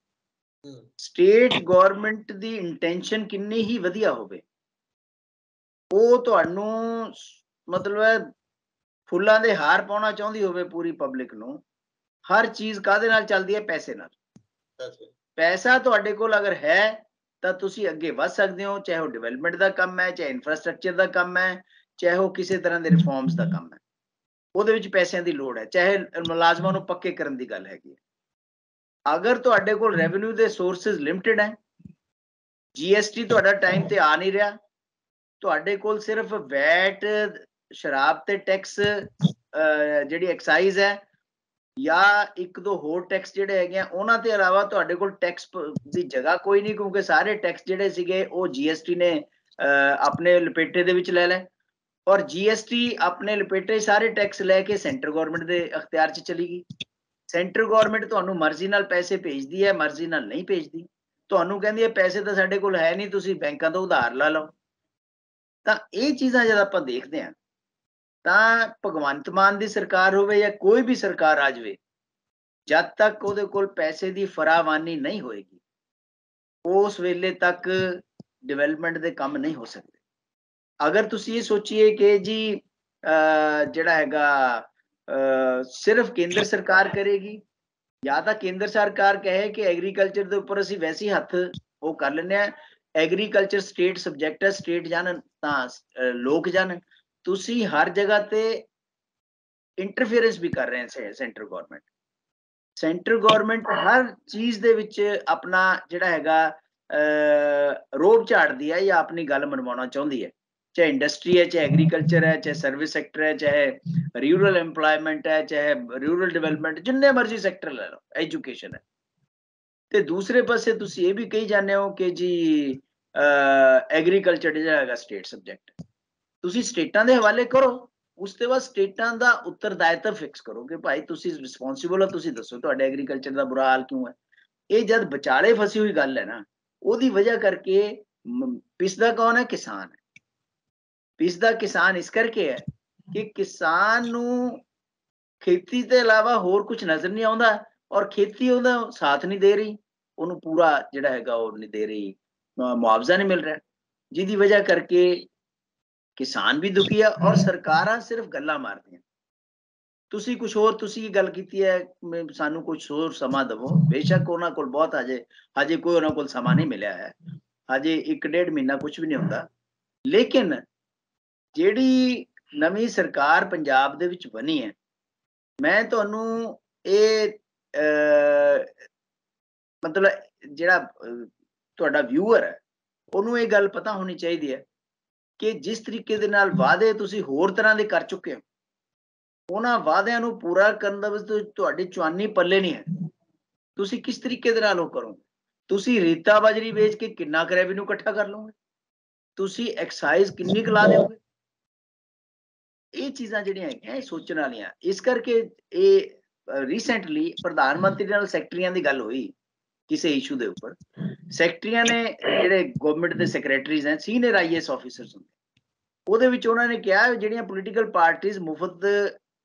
ਸਟੇਟ ਗਵਰਨਮੈਂਟ ਦੀ ਇੰਟੈਂਸ਼ਨ ਕਿੰਨੀ ਹੀ ਵਧੀਆ ਹੋਵੇ, ਉਹ ਤੁਹਾਨੂੰ ਮਤਲਬ ਹੈ ਫੁੱਲਾਂ ਦੇ ਹਾਰ ਪਾਉਣਾ ਚਾਹੁੰਦੀ ਹੋਵੇ ਪੂਰੀ ਪਬਲਿਕ ਨੂੰ, ਹਰ ਚੀਜ਼ ਕਾਹਦੇ ਨਾਲ ਚੱਲਦੀ ਹੈ? ਪੈਸੇ ਨਾਲ। ਪੈਸਾ ਤੁਹਾਡੇ ਕੋਲ ਅਗਰ ਹੈ ਤਾਂ ਤੁਸੀਂ ਅੱਗੇ ਵੱਧ ਸਕਦੇ ਹੋ, ਚਾਹੇ ਉਹ ਡਿਵੈਲਪਮੈਂਟ ਦਾ ਕੰਮ ਹੈ, ਚਾਹੇ ਇਨਫਰਾਸਟ੍ਰਕਚਰ ਦਾ ਕੰਮ ਹੈ, ਚਾਹੇ ਉਹ ਕਿਸੇ ਤਰ੍ਹਾਂ ਦੇ ਰਿਫਾਰਮਸ ਦਾ ਕੰਮ ਹੈ, ਉਹਦੇ ਵਿੱਚ ਪੈਸਿਆਂ ਦੀ ਲੋੜ ਹੈ, ਚਾਹੇ ਮੁਲਾਜ਼ਮਾਂ ਨੂੰ ਪੱਕੇ ਕਰਨ ਦੀ ਗੱਲ ਹੈਗੀ ਹੈ। ਅਗਰ ਤੁਹਾਡੇ ਕੋਲ ਰੈਵਨਿਊ ਦੇ ਸੋਰਸਿਸ ਲਿਮਟਿਡ ਹੈ, GST ਤੁਹਾਡਾ ਟਾਈਮ ਤੇ ਆ ਨਹੀਂ ਰਿਹਾ, ਤੁਹਾਡੇ ਕੋਲ ਸਿਰਫ ਵੈਟ, ਸ਼ਰਾਬ ਤੇ ਟੈਕਸ, ਜਿਹੜੀ ਐਕਸਾਈਜ਼ ਹੈ ਜਾਂ ਇੱਕ ਦੋ ਹੋਰ ਟੈਕਸ ਜਿਹੜੇ ਹੈਗੇ ਆ ਉਹਨਾਂ ਤੇ ਇਲਾਵਾ ਤੁਹਾਡੇ ਕੋਲ ਟੈਕਸ ਦੀ ਜਗ੍ਹਾ ਕੋਈ ਨਹੀਂ, ਕਿਉਂਕਿ ਸਾਰੇ ਟੈਕਸ ਜਿਹੜੇ ਸੀਗੇ ਉਹ GST ਨੇ ਆਪਣੇ ਲਪੇਟੇ ਦੇ ਵਿੱਚ ਲੈ ਲਏ, ਔਰ GST ਆਪਣੇ ਲਪੇਟੇ ਸਾਰੇ ਟੈਕਸ ਲੈ ਕੇ ਸੈਂਟਰ ਗਵਰਨਮੈਂਟ ਦੇ ਅਖਤਿਆਰ 'ਚ ਚਲੀ ਗਈ। ਸੈਂਟਰ ਗਵਰਨਮੈਂਟ ਤੁਹਾਨੂੰ ਮਰਜ਼ੀ ਨਾਲ ਪੈਸੇ ਭੇਜਦੀ ਹੈ, ਮਰਜ਼ੀ ਨਾਲ ਨਹੀਂ ਭੇਜਦੀ। ਤੁਹਾਨੂੰ ਕਹਿੰਦੀ ਹੈ ਪੈਸੇ ਤਾਂ ਸਾਡੇ ਕੋਲ ਹੈ ਨਹੀਂ, ਤੁਸੀਂ ਬੈਂਕਾਂ ਤੋਂ ਉਧਾਰ ਲਾ ਲਓ। ਤਾਂ ਇਹ ਚੀਜ਼ਾਂ ਜਦ ਆਪਾਂ ਦੇਖਦੇ ਹਾਂ ਤਾਂ ਭਗਵੰਤ ਮਾਨ ਦੀ ਸਰਕਾਰ ਹੋਵੇ ਜਾਂ ਕੋਈ ਵੀ ਸਰਕਾਰ ਆ ਜਾਵੇ, ਜਦ ਤੱਕ ਉਹਦੇ ਕੋਲ ਪੈਸੇ ਦੀ ਫਰਾਵਾਨੀ ਨਹੀਂ ਹੋਏਗੀ ਉਸ ਵੇਲੇ ਤੱਕ ਡਿਵੈਲਪਮੈਂਟ ਦੇ ਕੰਮ ਨਹੀਂ ਹੋ ਸਕਦੇ। ਅਗਰ ਤੁਸੀਂ ਇਹ ਸੋਚੀਏ ਕਿ ਜੀ ਜਿਹੜਾ ਹੈਗਾ ਸਿਰਫ ਕੇਂਦਰ ਸਰਕਾਰ ਕਰੇਗੀ, ਜਾਂ ਤਾਂ ਕੇਂਦਰ ਸਰਕਾਰ ਕਹੇ ਕਿ ਐਗਰੀਕਲਚਰ ਦੇ ਉੱਪਰ ਅਸੀਂ ਵੈਸੇ ਹੀ ਹੱਥ ਉਹ ਕਰ ਲੈਂਦੇ ਹਾਂ, ਐਗਰੀਕਲਚਰ ਸਟੇਟ ਸਬਜੈਕਟ ਹੈ, ਸਟੇਟ ਜਾਣਨ ਤਾਂ ਲੋਕ ਜਾਣਨ। ਤੁਸੀਂ ਹਰ ਜਗ੍ਹਾ ਤੇ ਇੰਟਰਫੇਰੈਂਸ ਵੀ ਕਰ ਰਹੇ ਹੋ ਸੈਂਟਰ ਗਵਰਨਮੈਂਟ। ਸੈਂਟਰ ਗਵਰਨਮੈਂਟ ਹਰ ਚੀਜ਼ ਦੇ ਵਿੱਚ ਆਪਣਾ ਜਿਹੜਾ ਹੈਗਾ ਰੋਬ ਝਾੜਦੀ ਹੈ ਜਾਂ ਆਪਣੀ ਗੱਲ ਮਨਵਾਉਣਾ ਚਾਹੁੰਦੀ ਹੈ, ਚਾਹੇ ਇੰਡਸਟਰੀ ਹੈ, ਚਾਹੇ ਐਗਰੀਕਲਚਰ ਹੈ, ਚਾਹੇ ਸਰਵਿਸ ਸੈਕਟਰ ਹੈ, ਚਾਹੇ रूरल एम्प्लॉयमेंट है, चाहे रूरल डेवलपमेंट, जिन्ने मर्जी सैक्टर ले लो, एजुकेशन है। ਤੇ ਦੂਸਰੇ ਪਾਸੇ ਤੁਸੀਂ ਇਹ ਵੀ ਕਹੀ ਜਾਂਦੇ ਹੋ ਕਿ ਜੀ ਐਗਰੀਕਲਚਰ ਜਿਹੜਾ ਹੈਗਾ ਸਟੇਟ ਸਬਜੈਕਟ, ਤੁਸੀਂ ਸਟੇਟਾਂ ਦੇ ਹਵਾਲੇ ਕਰੋ, ਉਸ ਤੋਂ ਬਾਅਦ ਸਟੇਟਾਂ ਦਾ ਉੱਤਰਦਾਇਤਵ ਫਿਕਸ ਕਰੋ ਕਿ ਭਾਈ ਤੁਸੀਂ ਰਿਸਪੌਂਸਿਬਲ ਹੋ, ਤੁਸੀਂ ਦੱਸੋ ਤੁਹਾਡੇ ਐਗਰੀਕਲਚਰ ਦਾ ਬੁਰਾ ਹਾਲ ਕਿਉਂ ਹੈ। ਇਹ ਜਦ ਵਿਚਾਲੇ ਫਸੀ ਹੋਈ ਗੱਲ ਹੈ ਨਾ, ਉਹਦੀ ਵਜ੍ਹਾ ਕਰਕੇ ਪਿਸਦਾ ਕੌਣ ਹੈ? ਕਿਸਾਨ ਹੈ। ਪਿਸਦਾ ਕਿਸਾਨ ਇਸ ਕਰਕੇ ਹੈ ਕਿ ਕਿਸਾਨ ਨੂੰ ਖੇਤੀ ਤੋਂ ਇਲਾਵਾ ਹੋਰ ਕੁਝ ਨਜ਼ਰ ਨਹੀਂ ਆਉਂਦਾ, ਔਰ ਖੇਤੀ ਉਹਦਾ ਸਾਥ ਨਹੀਂ ਦੇ ਰਹੀ, ਉਹਨੂੰ ਪੂਰਾ ਜਿਹੜਾ ਹੈਗਾ ਉਹ ਨਹੀਂ ਦੇ ਰਹੀ, ਮੁਆਵਜ਼ਾ ਨਹੀਂ ਮਿਲ ਰਿਹਾ, ਜਿਹਦੀ ਵਜ੍ਹਾ ਕਰਕੇ ਕਿਸਾਨ ਵੀ ਦੁਖੀ ਆ ਔਰ ਸਰਕਾਰਾਂ ਸਿਰਫ ਗੱਲਾਂ ਮਾਰਦੀਆਂ। ਤੁਸੀਂ ਕੁਝ ਹੋਰ, ਤੁਸੀਂ ਗੱਲ ਕੀਤੀ ਹੈ ਸਾਨੂੰ ਕੁਝ ਹੋਰ ਸਮਾਂ ਦੇਵੋ, ਬੇਸ਼ੱਕ ਉਹਨਾਂ ਕੋਲ ਬਹੁਤ ਹਜੇ ਕੋਈ ਉਹਨਾਂ ਕੋਲ ਸਮਾਂ ਨਹੀਂ ਮਿਲਿਆ ਹੈ, ਹਜੇ 1.5 ਮਹੀਨਾ ਕੁਝ ਵੀ ਨਹੀਂ ਹੁੰਦਾ। ਲੇਕਿਨ ਜਿਹੜੀ ਨਵੀਂ ਸਰਕਾਰ ਪੰਜਾਬ ਦੇ ਵਿੱਚ ਬਣੀ ਹੈ, ਮੈਂ ਤੁਹਾਨੂੰ ਇਹ ਮਤਲਬ ਜਿਹੜਾ ਤੁਹਾਡਾ ਵਿਊਅਰ ਹੈ ਉਹਨੂੰ ਇਹ ਗੱਲ ਪਤਾ ਹੋਣੀ ਚਾਹੀਦੀ ਹੈ ਕਿ ਜਿਸ ਤਰੀਕੇ ਦੇ ਨਾਲ ਵਾਅਦੇ ਤੁਸੀਂ ਹੋਰ ਤਰ੍ਹਾਂ ਦੇ ਕਰ ਚੁੱਕੇ ਹੋ, ਉਹਨਾਂ ਵਾਅਦਿਆਂ ਨੂੰ ਪੂਰਾ ਕਰਨ ਦਾ ਵਿੱਚ ਤੁਹਾਡੀ ਚੁਆਨੀ ਪੱਲੇ ਨਹੀਂ ਹੈ। ਤੁਸੀਂ ਕਿਸ ਤਰੀਕੇ ਦੇ ਨਾਲ ਉਹ ਕਰੋਗੇ? ਤੁਸੀਂ ਰੇਤਾ ਬਾਜਰੀ ਵੇਚ ਕੇ ਕਿੰਨਾ ਕੁ ਰੈਵਨਿਊ ਇਕੱਠਾ ਕਰ ਲਓਗੇ? ਤੁਸੀਂ ਐਕਸਾਈਜ਼ ਕਿੰਨੀ ਕੁ ਲਾ ਦਿਓਗੇ? ਇਹ ਚੀਜ਼ਾਂ ਜਿਹੜੀਆਂ ਹੈਗੀਆਂ ਇਹ ਸੋਚਣ ਵਾਲੀਆਂ। ਇਸ ਕਰਕੇ ਇਹ ਰੀਸੈਂਟਲੀ ਪ੍ਰਧਾਨ ਮੰਤਰੀ ਨਾਲ ਸੈਕਟਰੀਆਂ ਦੀ ਗੱਲ ਹੋਈ ਕਿਸੇ ਇਸ਼ੂ ਦੇ ਉੱਪਰ। ਸੈਕਟਰੀਆਂ ਨੇ ਜਿਹੜੇ ਗਵਰਨਮੈਂਟ ਦੇ ਸੈਕਟਰੀਜ਼ ਹੈ, ਸੀਨੀਅਰ IAS ਆਫੀਸਰਸ ਹੁੰਦੇ, ਉਹਦੇ ਵਿੱਚ ਉਹਨਾਂ ਨੇ ਕਿਹਾ ਜਿਹੜੀਆਂ ਪੋਲੀਟੀਕਲ ਪਾਰਟੀਆਂ ਮੁਫਤ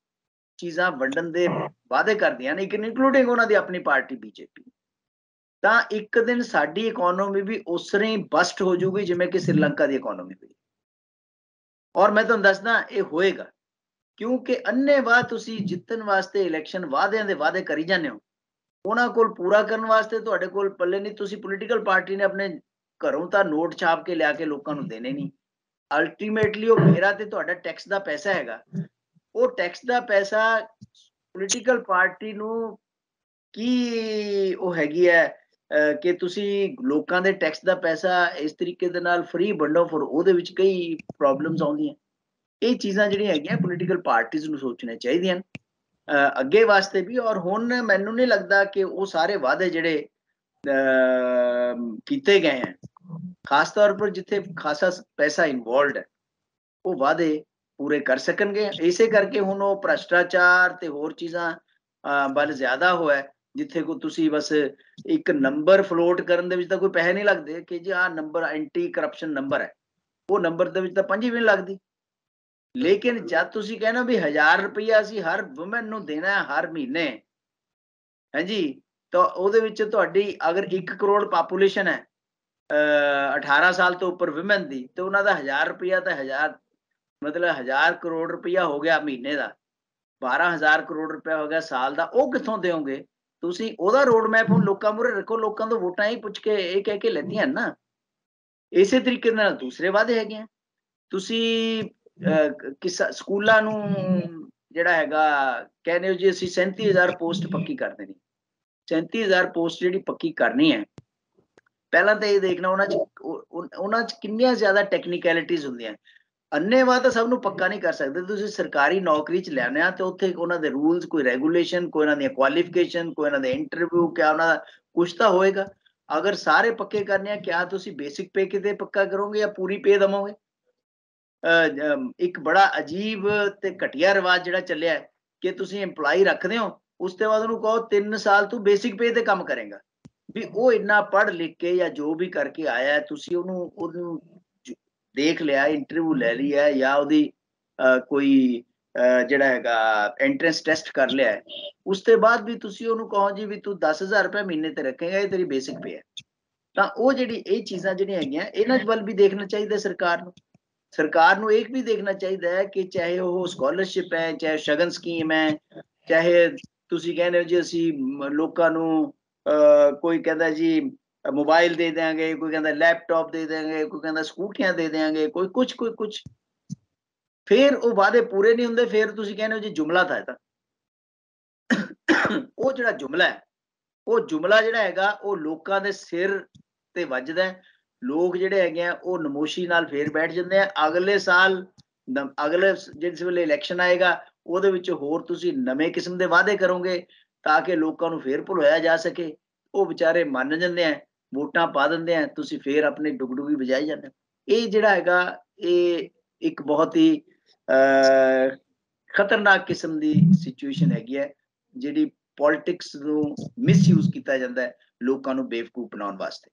ਚੀਜ਼ਾਂ ਵੰਡਣ ਦੇ ਵਾਅਦੇ ਕਰਦੀਆਂ ਨੇ, ਇਨਕਲੂਡਿੰਗ ਉਹਨਾਂ ਦੀ ਆਪਣੀ ਪਾਰਟੀ BJP, ਤਾਂ ਇੱਕ ਦਿਨ ਸਾਡੀ ਇਕਨੋਮੀ ਵੀ ਉਸ ਤਰ੍ਹਾਂ ਹੀ ਬਸਟ ਹੋ ਜਾਊਗੀ ਜਿਵੇਂ ਕਿ ਸ੍ਰੀਲੰਕਾ ਦੀ ਇਕਨੋਮੀ ਹੋਈ। ਔਰ ਮੈਂ ਤੁਹਾਨੂੰ ਦੱਸਦਾ ਇਹ ਹੋਏਗਾ, ਕਿਉਂਕਿ ਅੰਨ੍ਹੇਵਾਹ ਤੁਸੀਂ ਜਿੱਤਣ ਵਾਸਤੇ ਇਲੈਕਸ਼ਨ ਵਾਅਦਿਆਂ ਦੇ ਵਾਅਦੇ ਕਰੀ ਜਾਂਦੇ ਹੋ, ਉਹਨਾਂ ਕੋਲ ਪੂਰਾ ਕਰਨ ਵਾਸਤੇ ਤੁਹਾਡੇ ਕੋਲ ਪੱਲੇ ਨਹੀਂ। ਤੁਸੀਂ ਪੋਲੀਟੀਕਲ ਪਾਰਟੀ ਨੇ ਆਪਣੇ ਘਰੋਂ ਤਾਂ ਨੋਟ ਛਾਪ ਕੇ ਲਿਆ ਕੇ ਲੋਕਾਂ ਨੂੰ ਦੇਣੇ ਨਹੀਂ। ਅਲਟੀਮੇਟਲੀ ਉਹ ਮੇਰਾ ਤੇ ਤੁਹਾਡਾ ਟੈਕਸ ਦਾ ਪੈਸਾ ਹੈਗਾ, ਉਹ ਟੈਕਸ ਦਾ ਪੈਸਾ ਪੋਲੀਟੀਕਲ ਪਾਰਟੀ ਨੂੰ ਕੀ ਉਹ ਹੈਗੀ ਹੈ ਕਿ ਤੁਸੀਂ ਲੋਕਾਂ ਦੇ ਟੈਕਸ ਦਾ ਪੈਸਾ ਇਸ ਤਰੀਕੇ ਦੇ ਨਾਲ ਫ੍ਰੀ ਵੰਡੋ, ਫਿਰ ਉਹਦੇ ਵਿੱਚ ਕਈ ਪ੍ਰੋਬਲਮਸ ਆਉਂਦੀਆਂ। ਇਹ ਚੀਜ਼ਾਂ ਜਿਹੜੀਆਂ ਹੈਗੀਆਂ ਪੋਲੀਟੀਕਲ ਪਾਰਟੀਆਂ ਨੂੰ ਸੋਚਣੀਆਂ ਚਾਹੀਦੀਆਂ ਅੱਗੇ ਵਾਸਤੇ ਵੀ। ਔਰ ਹੁਣ ਮੈਨੂੰ ਨਹੀਂ ਲੱਗਦਾ ਕਿ ਉਹ ਸਾਰੇ ਵਾਅਦੇ ਜਿਹੜੇ ਕੀਤੇ ਗਏ ਹੈ, ਖਾਸ ਤੌਰ ਪਰ ਜਿੱਥੇ ਖਾਸਾ ਪੈਸਾ ਇਨਵੋਲਵਡ ਹੈ, ਉਹ ਵਾਅਦੇ ਪੂਰੇ ਕਰ ਸਕਣਗੇ। ਇਸੇ ਕਰਕੇ ਹੁਣ ਉਹ ਭ੍ਰਸ਼ਟਾਚਾਰ ਤੇ ਹੋਰ ਚੀਜ਼ਾਂ ਵੱਲ ਜ਼ਿਆਦਾ ਹੋਇਆ, ਜਿੱਥੇ ਕੋ ਤੁਸੀਂ ਬਸ ਇੱਕ ਨੰਬਰ ਫਲੋਟ ਕਰਨ ਦੇ ਵਿੱਚ ਤਾਂ ਕੋਈ ਪੈਸੇ ਨਹੀਂ ਲੱਗਦੇ ਕਿ ਜੀ ਆਹ ਨੰਬਰ ਐਂਟੀ ਕਰਪਸ਼ਨ ਨੰਬਰ ਹੈ, ਉਹ ਨੰਬਰ ਦੇ ਵਿੱਚ ਤਾਂ ਪੰਜੀ ਵੀ ਨਹੀਂ ਲੱਗਦੀ। ਲੇਕਿਨ ਜਦ ਤੁਸੀਂ ਕਹਿੰਦੇ ਵੀ 1000 ਰੁਪਇਆ ਅਸੀਂ ਹਰ ਵੂਮਨ ਨੂੰ ਦੇਣਾ ਹਰ ਮਹੀਨੇ, ਹਾਂਜੀ, ਤਾਂ ਉਹਦੇ ਵਿੱਚ ਤੁਹਾਡੀ ਅਗਰ 1 ਕਰੋੜ ਪਾਪੂਲੇਸ਼ਨ ਹੈ 18 ਸਾਲ ਤੋਂ ਉੱਪਰ ਵੂਮਨ ਦੀ, ਤੇ ਉਹਨਾਂ ਦਾ 1000 ਰੁਪਇਆ ਤਾਂ 1000 ਮਤਲਬ 1000 ਕਰੋੜ ਰੁਪਇਆ ਹੋ ਗਿਆ ਮਹੀਨੇ ਦਾ, 12000 ਕਰੋੜ ਰੁਪਇਆ ਹੋ ਗਿਆ ਸਾਲ ਦਾ। ਉਹ ਕਿੱਥੋਂ ਦਿਓਗੇ ਤੁਸੀਂ? ਉਹਦਾ ਰੋਡ ਮੈਪ ਹੁਣ ਲੋਕਾਂ ਮੂਹਰੇ ਰੱਖੋ, ਲੋਕਾਂ ਤੋਂ ਵੋਟਾਂ ਹੀ ਪੁੱਛ ਕੇ ਇਹ ਕਹਿ ਕੇ ਲੈਤੀਆਂ ਨਾ। ਇਸੇ ਤਰੀਕੇ ਨਾਲ ਦੂਸਰੇ ਵਾਅਦੇ ਹੈਗੇ ਆ। ਤੁਸੀਂ ਸਕੂਲਾਂ ਨੂੰ ਜਿਹੜਾ ਹੈਗਾ ਕਹਿੰਦੇ ਹੋ ਜੀ ਅਸੀਂ 37000 ਪੋਸਟ ਪੱਕੀ ਕਰ ਦੇਣੀ। 37000 ਪੋਸਟ ਜਿਹੜੀ ਪੱਕੀ ਕਰਨੀ ਹੈ, ਪਹਿਲਾਂ ਤਾਂ ਇਹ ਦੇਖਣਾ ਉਹਨਾਂ ਚ ਕਿੰਨੀਆਂ ਜ਼ਿਆਦਾ ਟੈਕਨੀਕੈਲਿਟੀਜ਼ ਹੁੰਦੀਆਂ। ਅੰਨ੍ਹੇਵਾਹ ਤਾਂ ਸਭ ਨੂੰ ਪੱਕਾ ਨਹੀਂ ਕਰ ਸਕਦੇ। ਤੁਸੀਂ ਸਰਕਾਰੀ ਨੌਕਰੀ 'ਚ ਲੈਣੇ ਆ ਤੇ ਉੱਥੇ ਉਹਨਾਂ ਦੇ ਰੂਲਸ, ਕੋਈ ਰੈਗੂਲੇਸ਼ਨ, ਕੋਈ ਉਹਨਾਂ ਦੀਆਂ ਕੁਆਲੀਫਿਕੇਸ਼ਨ, ਕੋਈ ਉਹਨਾਂ ਦੇ ਇੰਟਰਵਿਊ, ਕਿਆ ਉਹਨਾਂ ਦਾ ਕੁਛ ਤਾਂ ਹੋਏਗਾ। ਅਗਰ ਸਾਰੇ ਪੱਕੇ ਕਰਨੇ ਆ, ਕਿਆ ਤੁਸੀਂ ਬੇਸਿਕ ਪੇ ਕਿਤੇ ਪੱਕਾ ਕਰੋਗੇ ਜਾਂ ਪੂਰੀ ਪੇ ਦਵੋਗੇ? ਇੱਕ ਬੜਾ ਅਜੀਬ ਤੇ ਘਟੀਆ ਰਿਵਾਜ ਜਿਹੜਾ ਚੱਲਿਆ ਹੈ ਕਿ ਤੁਸੀਂ EMPLOYE ਰੱਖਦੇ ਹੋ, ਉਸ ਤੋਂ ਬਾਅਦ ਉਹਨੂੰ ਕਹੋ 3 ਸਾਲ ਤੂੰ ਬੇਸਿਕ ਪੇ ਤੇ ਕੰਮ ਕਰੇਗਾ। ਵੀ ਉਹ ਇੰਨਾ ਪੜ੍ਹ ਲਿਖ ਕੇ ਜਾਂ ਜੋ ਵੀ ਕਰਕੇ ਆਇਆ ਹੈ, ਤੁਸੀਂ ਉਹਨੂੰ ਦੇਖ ਲਿਆ, ਇੰਟਰਵਿਊ ਲੈ ਲਈ ਹੈ ਜਾਂ ਉਹਦੀ ਕੋਈ ਜਿਹੜਾ ਹੈਗਾ ਐਂਟਰੈਂਸ ਟੈਸਟ ਕਰ ਲਿਆ ਹੈ, ਉਸ ਤੋਂ ਬਾਅਦ ਵੀ ਤੁਸੀਂ ਉਹਨੂੰ ਕਹੋ ਜੀ ਵੀ ਤੂੰ 10,000 ਰੁਪਏ ਮਹੀਨੇ ਤੇ ਰੱਖੇਗਾ, ਇਹ ਤੇਰੀ ਬੇਸਿਕ ਪੇ ਹੈ। ਤਾਂ ਉਹ ਜਿਹੜੀ ਇਹ ਚੀਜ਼ਾਂ ਜਿਹੜੀਆਂ ਹੈਗੀਆਂ, ਇਹਨਾਂ ਵੱਲ ਵੀ ਦੇਖਣਾ ਚਾਹੀਦਾ ਸਰਕਾਰ ਨੂੰ। ਸਰਕਾਰ ਨੂੰ ਇਹ ਵੀ ਦੇਖਣਾ ਚਾਹੀਦਾ ਹੈ ਕਿ ਚਾਹੇ ਉਹ ਸਕਾਲਰਸ਼ਿਪ ਹੈ, ਚਾਹੇ ਸ਼ਗਨ ਸਕੀਮ ਹੈ, ਚਾਹੇ ਤੁਸੀਂ ਕਹਿੰਦੇ ਹੋ ਜੀ ਅਸੀਂ ਲੋਕਾਂ ਨੂੰ ਕੋਈ ਕਹਿੰਦਾ ਜੀ ਮੋਬਾਈਲ ਦੇ ਦਿਆਂਗੇ, ਕੋਈ ਕਹਿੰਦਾ ਲੈਪਟਾਪ ਦੇ ਦਿਆਂਗੇ, ਕੋਈ ਕਹਿੰਦਾ ਸਕੂਟੀਆਂ ਦੇ ਦਿਆਂਗੇ, ਕੋਈ ਕੁਛ। ਫਿਰ ਉਹ ਵਾਅਦੇ ਪੂਰੇ ਨਹੀਂ ਹੁੰਦੇ, ਫਿਰ ਤੁਸੀਂ ਕਹਿੰਦੇ ਹੋ ਜੀ ਜੁਮਲਾ ਥਾ। ਤਾਂ ਉਹ ਜਿਹੜਾ ਜੁਮਲਾ ਹੈ, ਉਹ ਜੁਮਲਾ ਜਿਹੜਾ ਹੈਗਾ ਉਹ ਲੋਕਾਂ ਦੇ ਸਿਰ ਤੇ ਵੱਜਦਾ। ਲੋਕ ਜਿਹੜੇ ਹੈਗੇ ਆ ਉਹ ਨਮੋਸ਼ੀ ਨਾਲ ਫੇਰ ਬੈਠ ਜਾਂਦੇ ਆ। ਅਗਲੇ ਸਾਲ ਅਗਲੇ ਜਿਸ ਵੇਲੇ ਇਲੈਕਸ਼ਨ ਆਏਗਾ, ਉਹਦੇ ਵਿੱਚ ਹੋਰ ਤੁਸੀਂ ਨਵੇਂ ਕਿਸਮ ਦੇ ਵਾਅਦੇ ਕਰੋਗੇ ਤਾਂ ਕਿ ਲੋਕਾਂ ਨੂੰ ਫੇਰ ਭੁਲਾਇਆ ਜਾ ਸਕੇ। ਉਹ ਵਿਚਾਰੇ ਮੰਨ ਜਾਂਦੇ ਆ, ਵੋਟਾਂ ਪਾ ਦਿੰਦੇ ਆ, ਤੁਸੀਂ ਫੇਰ ਆਪਣੀ ਡੁਗਡੁਗੀ ਵਜਾਈ ਜਾਂਦੇ। ਇਹ ਜਿਹੜਾ ਹੈਗਾ ਇਹ ਇੱਕ ਬਹੁਤ ਹੀ ਖਤਰਨਾਕ ਕਿਸਮ ਦੀ ਸਿਚੁਏਸ਼ਨ ਹੈਗੀ ਹੈ, ਜਿਹੜੀ ਪੋਲਿਟਿਕਸ ਨੂੰ ਮਿਸਯੂਜ਼ ਕੀਤਾ ਜਾਂਦਾ ਹੈ ਲੋਕਾਂ ਨੂੰ ਬੇਵਕੂਫ ਬਣਾਉਣ ਵਾਸਤੇ।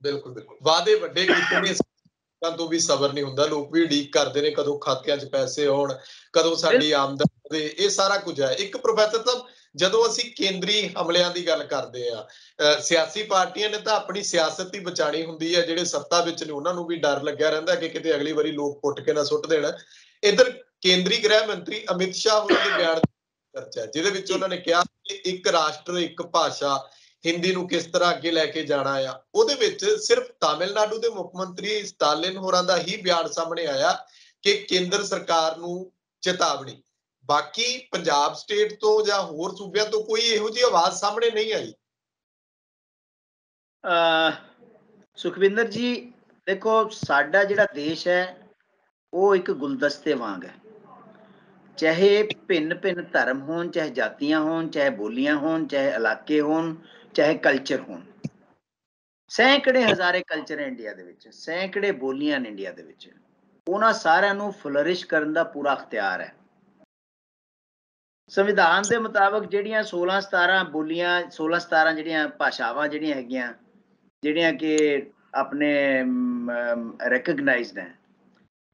ਬਿਲਕੁਲ ਬਿਲਕੁਲ, ਵਾਅਦੇ ਵੱਡੇ ਕੀਤੇ ਨੇ, ਲੋਕਾਂ ਤੋਂ ਵੀ ਸਬਰ ਨਹੀਂ ਹੁੰਦਾ, ਲੋਕ ਵੀ ਉਡੀਕ ਕਰਦੇ ਨੇ ਕਦੋਂ ਖਾਤਿਆਂ 'ਚ ਪੈਸੇ ਆਉਣ, ਕਦੋਂ ਸਾਡੀ ਆਮਦਨ ਵਧੇ। ਇਹ ਸਾਰਾ ਕੁਝ ਹੈ। ਇੱਕ ਪ੍ਰੋਫੈਸਰ ਸਾਹਿਬ, ਜਦੋਂ ਅਸੀਂ ਕੇਂਦਰੀ ਹਮਲਿਆਂ ਦੀ ਗੱਲ ਕਰਦੇ ਆ, ਸਿਆਸੀ ਪਾਰਟੀਆਂ ਨੇ ਤਾਂ ਆਪਣੀ ਸਿਆਸਤ ਹੀ ਬਚਾਣੀ ਹੁੰਦੀ ਹੈ। ਜਿਹੜੇ ਸੱਤਾ ਵਿੱਚ ਨੇ ਉਹਨਾਂ ਨੂੰ ਵੀ ਡਰ ਲੱਗਿਆ ਰਹਿੰਦਾ ਕਿ ਕਿਤੇ ਅਗਲੀ ਵਾਰੀ ਲੋਕ ਪੁੱਟ ਕੇ ਨਾ ਸੁੱਟ ਦੇਣ। ਇੱਧਰ ਕੇਂਦਰੀ ਗ੍ਰਹਿ ਮੰਤਰੀ ਅਮਿਤ ਸ਼ਾਹ ਉਹਨਾਂ ਦੇ ਬਿਆਨ ਚਰਚਾ, ਜਿਹਦੇ ਵਿੱਚ ਉਹਨਾਂ ਨੇ ਕਿਹਾ ਕਿ ਇੱਕ ਰਾਸ਼ਟਰ ਇੱਕ ਭਾਸ਼ਾ, ਹਿੰਦੀ ਨੂੰ ਕਿਸ ਤਰ੍ਹਾਂ ਅੱਗੇ ਲੈ ਕੇ ਜਾਣਾ ਆ। ਉਹਦੇ ਵਿੱਚ ਸਿਰਫ ਤਾਮਿਲਨਾਡੂ ਦੇ ਮੁੱਖ ਮੰਤਰੀ ਸਟਾਲਿਨ ਹੋਰਾਂ ਦਾ ਹੀ ਬਿਆਨ ਸਾਹਮਣੇ ਆਇਆ ਕਿ ਕੇਂਦਰ ਸਰਕਾਰ ਨੂੰ ਚੇਤਾਵਨੀ। ਬਾਕੀ ਪੰਜਾਬ ਸਟੇਟ ਤੋਂ ਜਾਂ ਹੋਰ ਸੂਬਿਆਂ ਤੋਂ ਕੋਈ ਇਹੋ ਜਿਹੀ ਆਵਾਜ਼ ਸਾਹਮਣੇ ਨਹੀਂ ਆਈ। ਸੁਖਵਿੰਦਰ ਜੀ, ਦੇਖੋ ਸਾਡਾ ਜਿਹੜਾ ਦੇਸ਼ ਹੈ ਉਹ ਇੱਕ ਗੁਲਦਸਤੇ ਵਾਂਗ ਹੈ। ਚਾਹੇ ਭਿੰਨ ਧਰਮ ਹੋਣ, ਚਾਹੇ ਜਾਤੀਆਂ ਹੋਣ, ਚਾਹੇ ਬੋਲੀਆਂ ਹੋਣ, ਚਾਹੇ ਇਲਾਕੇ ਹੋਣ, ਚਾਹੇ ਕਲਚਰ ਹੋਣ। ਸੈਂਕੜੇ ਹਜ਼ਾਰੇ ਕਲਚਰ ਹੈ ਇੰਡੀਆ ਦੇ ਵਿੱਚ, ਸੈਂਕੜੇ ਬੋਲੀਆਂ ਨੇ ਇੰਡੀਆ ਦੇ ਵਿੱਚ। ਉਹਨਾਂ ਸਾਰਿਆਂ ਨੂੰ ਫਲਰਿਸ਼ ਕਰਨ ਦਾ ਪੂਰਾ ਅਖਤਿਆਰ ਹੈ। ਸੰਵਿਧਾਨ ਦੇ ਮੁਤਾਬਕ ਜਿਹੜੀਆਂ 16-17 ਬੋਲੀਆਂ, 16-17 ਜਿਹੜੀਆਂ ਭਾਸ਼ਾਵਾਂ ਜਿਹੜੀਆਂ ਹੈਗੀਆਂ, ਜਿਹੜੀਆਂ ਕਿ ਆਪਣੇ ਰੈਕਗਨਾਈਜ਼ਡ ਹੈ,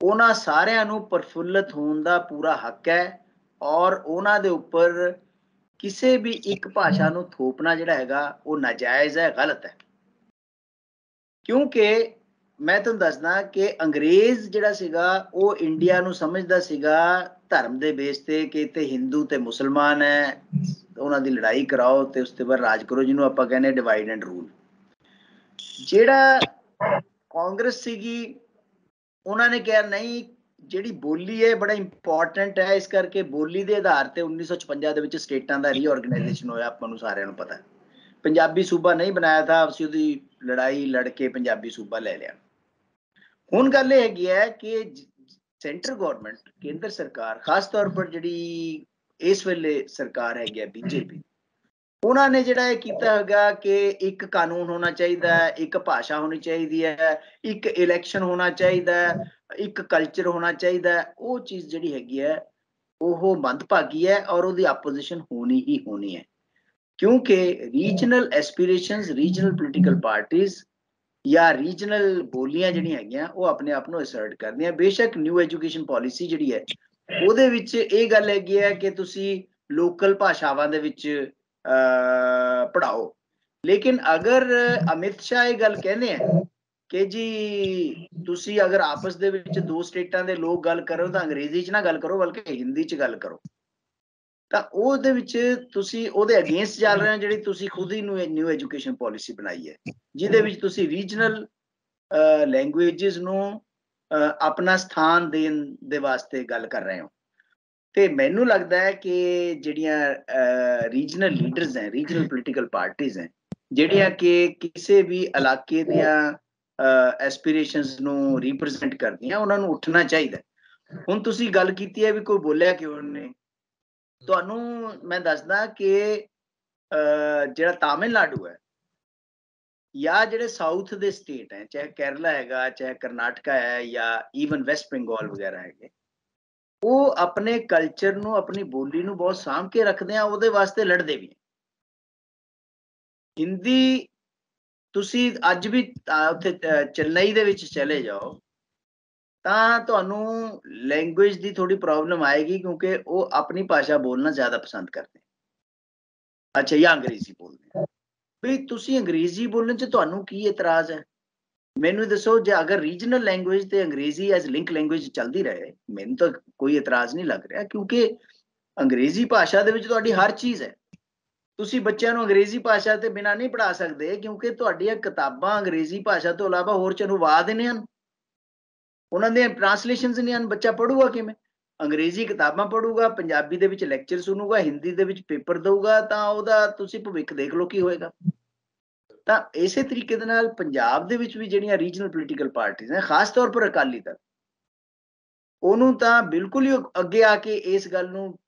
ਉਹਨਾਂ ਸਾਰਿਆਂ ਨੂੰ ਪ੍ਰਫੁੱਲਤ ਹੋਣ ਦਾ ਪੂਰਾ ਹੱਕ ਹੈ। ਔਰ ਉਹਨਾਂ ਦੇ ਉੱਪਰ ਕਿਸੇ ਵੀ ਇੱਕ ਭਾਸ਼ਾ ਨੂੰ ਥੋਪਣਾ ਜਿਹੜਾ ਹੈਗਾ ਉਹ ਨਾਜਾਇਜ਼ ਹੈ, ਗਲਤ ਹੈ। ਕਿਉਂਕਿ ਮੈਂ ਤੁਹਾਨੂੰ ਦੱਸਦਾ ਕਿ ਅੰਗਰੇਜ਼ ਜਿਹੜਾ ਸੀਗਾ ਉਹ ਇੰਡੀਆ ਨੂੰ ਸਮਝਦਾ ਸੀਗਾ ਧਰਮ ਦੇ ਬੇਸ ਤੇ ਕਿ ਇੱਥੇ ਹਿੰਦੂ ਤੇ ਮੁਸਲਮਾਨ ਹੈ, ਉਹਨਾਂ ਦੀ ਲੜਾਈ ਕਰਾਓ ਤੇ ਉਸ ਤੋਂ ਬਾਅਦ ਰਾਜ ਕਰੋ, ਜਿਹਨੂੰ ਆਪਾਂ ਕਹਿੰਦੇ ਡਿਵਾਈਡ ਐਂਡ ਰੂਲ। ਜਿਹੜਾ ਕਾਂਗਰਸ ਸੀਗੀ, ਉਹਨਾਂ ਨੇ ਕਿਹਾ ਨਹੀਂ, ਜਿਹੜੀ ਬੋਲੀ ਹੈ ਬੜਾ ਇੰਪੋਰਟੈਂਟ ਹੈ, ਇਸ ਕਰਕੇ ਬੋਲੀ ਦੇ ਆਧਾਰ ਤੇ 1956 ਦੇ ਵਿੱਚ ਸਟੇਟਾਂ ਦਾ ਰੀਆਰਗੇਨਾਈਜੇਸ਼ਨ ਹੋਇਆ। ਆਪਾਂ ਨੂੰ ਸਾਰਿਆਂ ਨੂੰ ਪਤਾ, ਪੰਜਾਬੀ ਸੂਬਾ ਨਹੀਂ ਬਣਾਇਆ ਥਾ, ਅਸੀਂ ਉਹਦੀ ਲੜਾਈ ਲੜ ਕੇ ਪੰਜਾਬੀ ਸੂਬਾ ਲੈ ਲਿਆ। ਹੁਣ ਗੱਲ ਇਹ ਹੈਗੀ ਹੈ ਕਿ ਸੈਂਟਰ ਗਵਰਨਮੈਂਟ, ਕੇਂਦਰ ਸਰਕਾਰ, ਖਾਸ ਤੌਰ ਪਰ ਜਿਹੜੀ ਇਸ ਵੇਲੇ ਸਰਕਾਰ ਹੈਗੀ ਹੈ BJP, ਉਹਨਾਂ ਨੇ ਜਿਹੜਾ ਇਹ ਕੀਤਾ ਹੈਗਾ ਕਿ ਇੱਕ ਕਾਨੂੰਨ ਹੋਣਾ ਚਾਹੀਦਾ ਹੈ, ਇੱਕ ਭਾਸ਼ਾ ਹੋਣੀ ਚਾਹੀਦੀ ਹੈ, ਇੱਕ ਇਲੈਕਸ਼ਨ ਹੋਣਾ ਚਾਹੀਦਾ ਹੈ, ਇੱਕ ਕਲਚਰ ਹੋਣਾ ਚਾਹੀਦਾ ਹੈ। ਉਹ ਚੀਜ਼ ਜਿਹੜੀ ਹੈਗੀ ਹੈ ਉਹ ਮੰਦਭਾਗੀ ਹੈ ਔਰ ਉਹਦੀ ਆਪੋਜੀਸ਼ਨ ਹੋਣੀ ਹੀ ਹੋਣੀ ਹੈ। ਕਿਉਂਕਿ regional aspirations, regional political parties ਜਾਂ ਰੀਜਨਲ ਬੋਲੀਆਂ ਜਿਹੜੀਆਂ ਹੈਗੀਆਂ ਉਹ ਆਪਣੇ ਆਪ ਨੂੰ ਅਸਰਟ ਕਰਦੀਆਂ। ਬੇਸ਼ੱਕ ਨਿਊ ਐਜੂਕੇਸ਼ਨ ਪਾਲਿਸੀ ਜਿਹੜੀ ਹੈ ਉਹਦੇ ਵਿੱਚ ਇਹ ਗੱਲ ਹੈਗੀ ਹੈ ਕਿ ਤੁਸੀਂ ਲੋਕਲ ਭਾਸ਼ਾਵਾਂ ਦੇ ਵਿੱਚ ਪੜ੍ਹਾਓ, ਲੇਕਿਨ ਅਗਰ ਅਮਿਤ ਸ਼ਾਹ ਇਹ ਗੱਲ ਕਹਿੰਦੇ ਆ ਕਿ ਜੀ ਤੁਸੀਂ ਅਗਰ ਆਪਸ ਦੇ ਵਿੱਚ ਦੋ ਸਟੇਟਾਂ ਦੇ ਲੋਕ ਗੱਲ ਕਰੋ ਤਾਂ ਅੰਗਰੇਜ਼ੀ 'ਚ ਨਾ ਗੱਲ ਕਰੋ ਬਲਕਿ ਹਿੰਦੀ 'ਚ ਗੱਲ ਕਰੋ, ਤਾਂ ਉਹਦੇ ਵਿੱਚ ਤੁਸੀਂ ਉਹਦੇ ਅਗੇਂਸਟ ਚੱਲ ਰਹੇ ਹੋ ਜਿਹੜੀ ਤੁਸੀਂ ਖੁਦ ਹੀ ਨਿਊ ਐਜੂਕੇਸ਼ਨ ਪਾਲਿਸੀ ਬਣਾਈ ਹੈ, ਜਿਹਦੇ ਵਿੱਚ ਤੁਸੀਂ ਰੀਜਨਲ ਲੈਂਗੁਏਜਸ ਨੂੰ ਆਪਣਾ ਸਥਾਨ ਦੇਣ ਦੇ ਵਾਸਤੇ ਗੱਲ ਕਰ ਰਹੇ ਹੋ। ਤੇ ਮੈਨੂੰ ਲੱਗਦਾ ਹੈ ਕਿ ਜਿਹੜੀਆਂ ਰੀਜਨਲ ਲੀਡਰਸ ਹੈ, ਰੀਜਨਲ ਪੋਲੀਟੀਕਲ ਪਾਰਟੀਜ਼ ਹੈ, ਜਿਹੜੀਆਂ ਕਿ ਕਿਸੇ ਵੀ ਇਲਾਕੇ ਦੀਆਂ ਐਸਪੀਰੇਸ਼ਨਸ ਨੂੰ ਰਿਪਰੈਜ਼ੈਂਟ ਕਰਦੀਆਂ, ਉਹਨਾਂ ਨੂੰ ਉੱਠਣਾ ਚਾਹੀਦਾ। ਹੁਣ ਤੁਸੀਂ ਗੱਲ ਕੀਤੀ ਹੈ ਵੀ ਕੋਈ ਬੋਲਿਆ ਕਿਉਂ ਨਹੀਂ। ਤੁਹਾਨੂੰ ਮੈਂ ਦੱਸਦਾ ਕਿ ਜਿਹੜਾ ਤਾਮਿਲਨਾਡੂ ਹੈ ਜਾਂ ਜਿਹੜੇ ਸਾਊਥ ਦੇ ਸਟੇਟ ਹੈ, ਚਾਹੇ ਕੇਰਲਾ ਹੈਗਾ, ਚਾਹੇ ਕਰਨਾਟਕਾ ਹੈ, ਜਾਂ ਈਵਨ ਵੈਸਟ ਬੰਗਾਲ ਵਗੈਰਾ ਹੈਗੇ, ਉਹ ਆਪਣੇ ਕਲਚਰ ਨੂੰ, ਆਪਣੀ ਬੋਲੀ ਨੂੰ ਬਹੁਤ ਸਾਂਭ ਕੇ ਰੱਖਦੇ ਆ, ਉਹਦੇ ਵਾਸਤੇ ਲੜਦੇ ਵੀ। ਹਿੰਦੀ ਤੁਸੀਂ ਅੱਜ ਵੀ ਉੱਥੇ ਚੇਨਈ ਦੇ ਵਿੱਚ ਚਲੇ ਜਾਓ ਤਾਂ ਤੁਹਾਨੂੰ ਲੈਂਗੁਏਜ ਦੀ ਥੋੜੀ ਪ੍ਰੋਬਲਮ ਆਏਗੀ, ਕਿਉਂਕਿ ਉਹ ਆਪਣੀ ਭਾਸ਼ਾ ਬੋਲਣਾ ਜ਼ਿਆਦਾ ਪਸੰਦ ਕਰਦੇ। ਅੱਛਾ, ਜਾਂ ਅੰਗਰੇਜ਼ੀ ਬੋਲਦੇ ਵੀ। ਤੁਸੀਂ ਅੰਗਰੇਜ਼ੀ ਬੋਲਣ 'ਚ ਤੁਹਾਨੂੰ ਕੀ ਇਤਰਾਜ਼ ਹੈ? ਮੈਨੂੰ ਦੱਸੋ। ਜੇ ਅਗਰ ਰੀਜਨਲ ਲੈਂਗੁਏਜ ਤੇ ਅੰਗਰੇਜ਼ੀ ਐਜ਼ ਲਿੰਕ ਲੈਂਗੁਏਜ ਚੱਲਦੀ ਰਹੇ, ਮੈਨੂੰ ਤਾਂ ਕੋਈ ਇਤਰਾਜ਼ ਨਹੀਂ ਲੱਗ ਰਿਹਾ, ਕਿਉਂਕਿ ਅੰਗਰੇਜ਼ੀ ਭਾਸ਼ਾ ਦੇ ਵਿੱਚ ਤੁਹਾਡੀ ਹਰ ਚੀਜ਼ ਹੈ। ਤੁਸੀਂ ਬੱਚਿਆਂ ਨੂੰ ਅੰਗਰੇਜ਼ੀ ਭਾਸ਼ਾ ਤੇ ਬਿਨਾਂ ਨਹੀਂ ਪੜ੍ਹਾ ਸਕਦੇ, ਕਿਉਂਕਿ ਤੁਹਾਡੀਆਂ ਕਿਤਾਬਾਂ ਅੰਗਰੇਜ਼ੀ ਭਾਸ਼ਾ ਤੋਂ ਇਲਾਵਾ ਹੋਰ 'ਚ ਅਨੁਵਾਦ ਨੇ ਹਨ, ਉਹਨਾਂ ਦੀਆਂ ਟ੍ਰਾਂਸਲੇਸ਼ਨਸ ਨਹੀਂ ਹਨ। ਬੱਚਾ ਪੜੂਗਾ ਕਿਵੇਂ? ਅੰਗਰੇਜ਼ੀ ਕਿਤਾਬਾਂ ਪੜੂਗਾ, ਪੰਜਾਬੀ ਦੇ ਵਿੱਚ ਲੈਕਚਰ ਸੁਣੂਗਾ, ਹਿੰਦੀ ਦੇ ਵਿੱਚ ਪੇਪਰ ਦਊਗਾ, ਤਾਂ ਉਹਦਾ ਤੁਸੀਂ ਭਵਿੱਖ ਦੇਖ ਲਓ ਕੀ ਹੋਏਗਾ। ਤਾਂ ਇਸੇ ਤਰੀਕੇ ਦੇ ਨਾਲ ਪੰਜਾਬ ਦੇ ਵਿੱਚ ਵੀ ਜਿਹੜੀਆਂ ਰੀਜਨਲ ਪੋਲੀਟੀਕਲ ਪਾਰਟੀਆਂ ਨੇ, ਖਾਸ ਤੌਰ ਪਰ ਅਕਾਲੀ ਦਲ, ਉਹਨੂੰ ਤਾਂ ਬਿਲਕੁਲ ਹੀ ਅੱਗੇ ਆ ਕੇ ਇਸ ਗੱਲ ਨੂੰ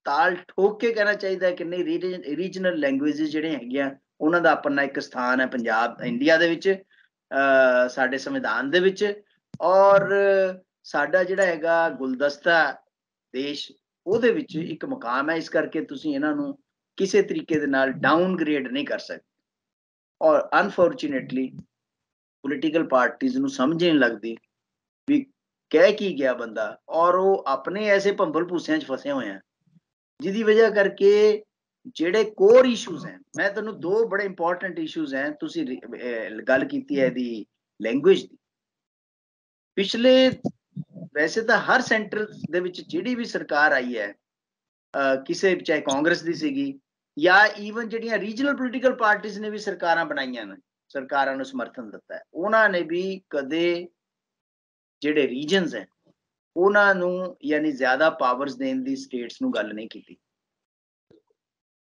ਤਾਲ ਠੋਕ ਕੇ ਕਹਿਣਾ ਚਾਹੀਦਾ ਕਿ ਨਹੀਂ, ਰੀਜਨਲ ਲੈਂਗੁਏजेस ਜਿਹੜੇ ਹੈਗੀਆਂ ਉਹਨਾਂ ਦਾ ਆਪਣਾ ਇੱਕ ਸਥਾਨ ਹੈ ਪੰਜਾਬ, ਇੰਡੀਆ ਦੇ ਵਿੱਚ, ਸਾਡੇ ਸੰਵਿਧਾਨ ਦੇ ਵਿੱਚ, ਔਰ ਸਾਡਾ ਜਿਹੜਾ ਹੈਗਾ ਗੁਲਦਸਤਾ ਦੇਸ਼, ਉਹਦੇ ਵਿੱਚ ਇੱਕ ਮੁਕਾਮ ਹੈ। ਇਸ ਕਰਕੇ ਤੁਸੀਂ ਇਹਨਾਂ ਨੂੰ ਕਿਸੇ ਤਰੀਕੇ ਦੇ ਨਾਲ ਡਾਊਨਗ੍ਰੇਡ ਨਹੀਂ ਕਰ ਸਕਦੇ। ਔਰ ਅਨਫੋਰਚੂਨੇਟਲੀ ਪੋਲੀਟੀਕਲ ਪਾਰਟੀਆਂ ਨੂੰ ਸਮਝ ਨਹੀਂ ਲੱਗਦੀ ਵੀ ਕਹਿ ਕੀ ਗਿਆ ਬੰਦਾ, ਔਰ ਉਹ ਆਪਣੇ ਐਸੇ ਭੰਬਲ ਭੂਸਿਆਂ 'ਚ ਫਸੇ ਹੋਏ ਆ, ਜਿਹਦੀ ਵਜ੍ਹਾ ਕਰਕੇ ਜਿਹੜੇ ਕੋਰ ਇਸ਼ੂਜ਼ ਹੈ, ਮੈਂ ਤੁਹਾਨੂੰ ਦੋ ਬੜੇ ਇੰਪੋਰਟੈਂਟ ਇਸ਼ੂਜ਼ ਹੈ, ਤੁਸੀਂ ਗੱਲ ਕੀਤੀ ਹੈ ਇਹਦੀ ਲੈਂਗੁਏਜ ਦੀ। ਪਿਛਲੇ, ਵੈਸੇ ਤਾਂ ਹਰ ਸੈਂਟਰ ਦੇ ਵਿੱਚ ਜਿਹੜੀ ਵੀ ਸਰਕਾਰ ਆਈ ਹੈ, ਕਿਸੇ ਚਾਹੇ ਕਾਂਗਰਸ ਦੀ ਸੀਗੀ ਜਾਂ ਈਵਨ ਜਿਹੜੀਆਂ ਰੀਜਨਲ ਪੋਲੀਟੀਕਲ ਪਾਰਟੀਆਂ ਨੇ ਵੀ ਸਰਕਾਰਾਂ ਬਣਾਈਆਂ ਨੇ, ਸਰਕਾਰਾਂ ਨੂੰ ਸਮਰਥਨ ਦਿੱਤਾ ਹੈ, ਉਹਨਾਂ ਨੇ ਵੀ ਕਦੇ ਜਿਹੜੇ ਰੀਜਨਸ ਹੈ ਉਹਨਾਂ ਨੂੰ ਯਾਨੀ ਜ਼ਿਆਦਾ ਪਾਵਰਸ ਦੇਣ ਦੀ ਸਟੇਟਸ ਨੂੰ ਗੱਲ ਨਹੀਂ ਕੀਤੀ।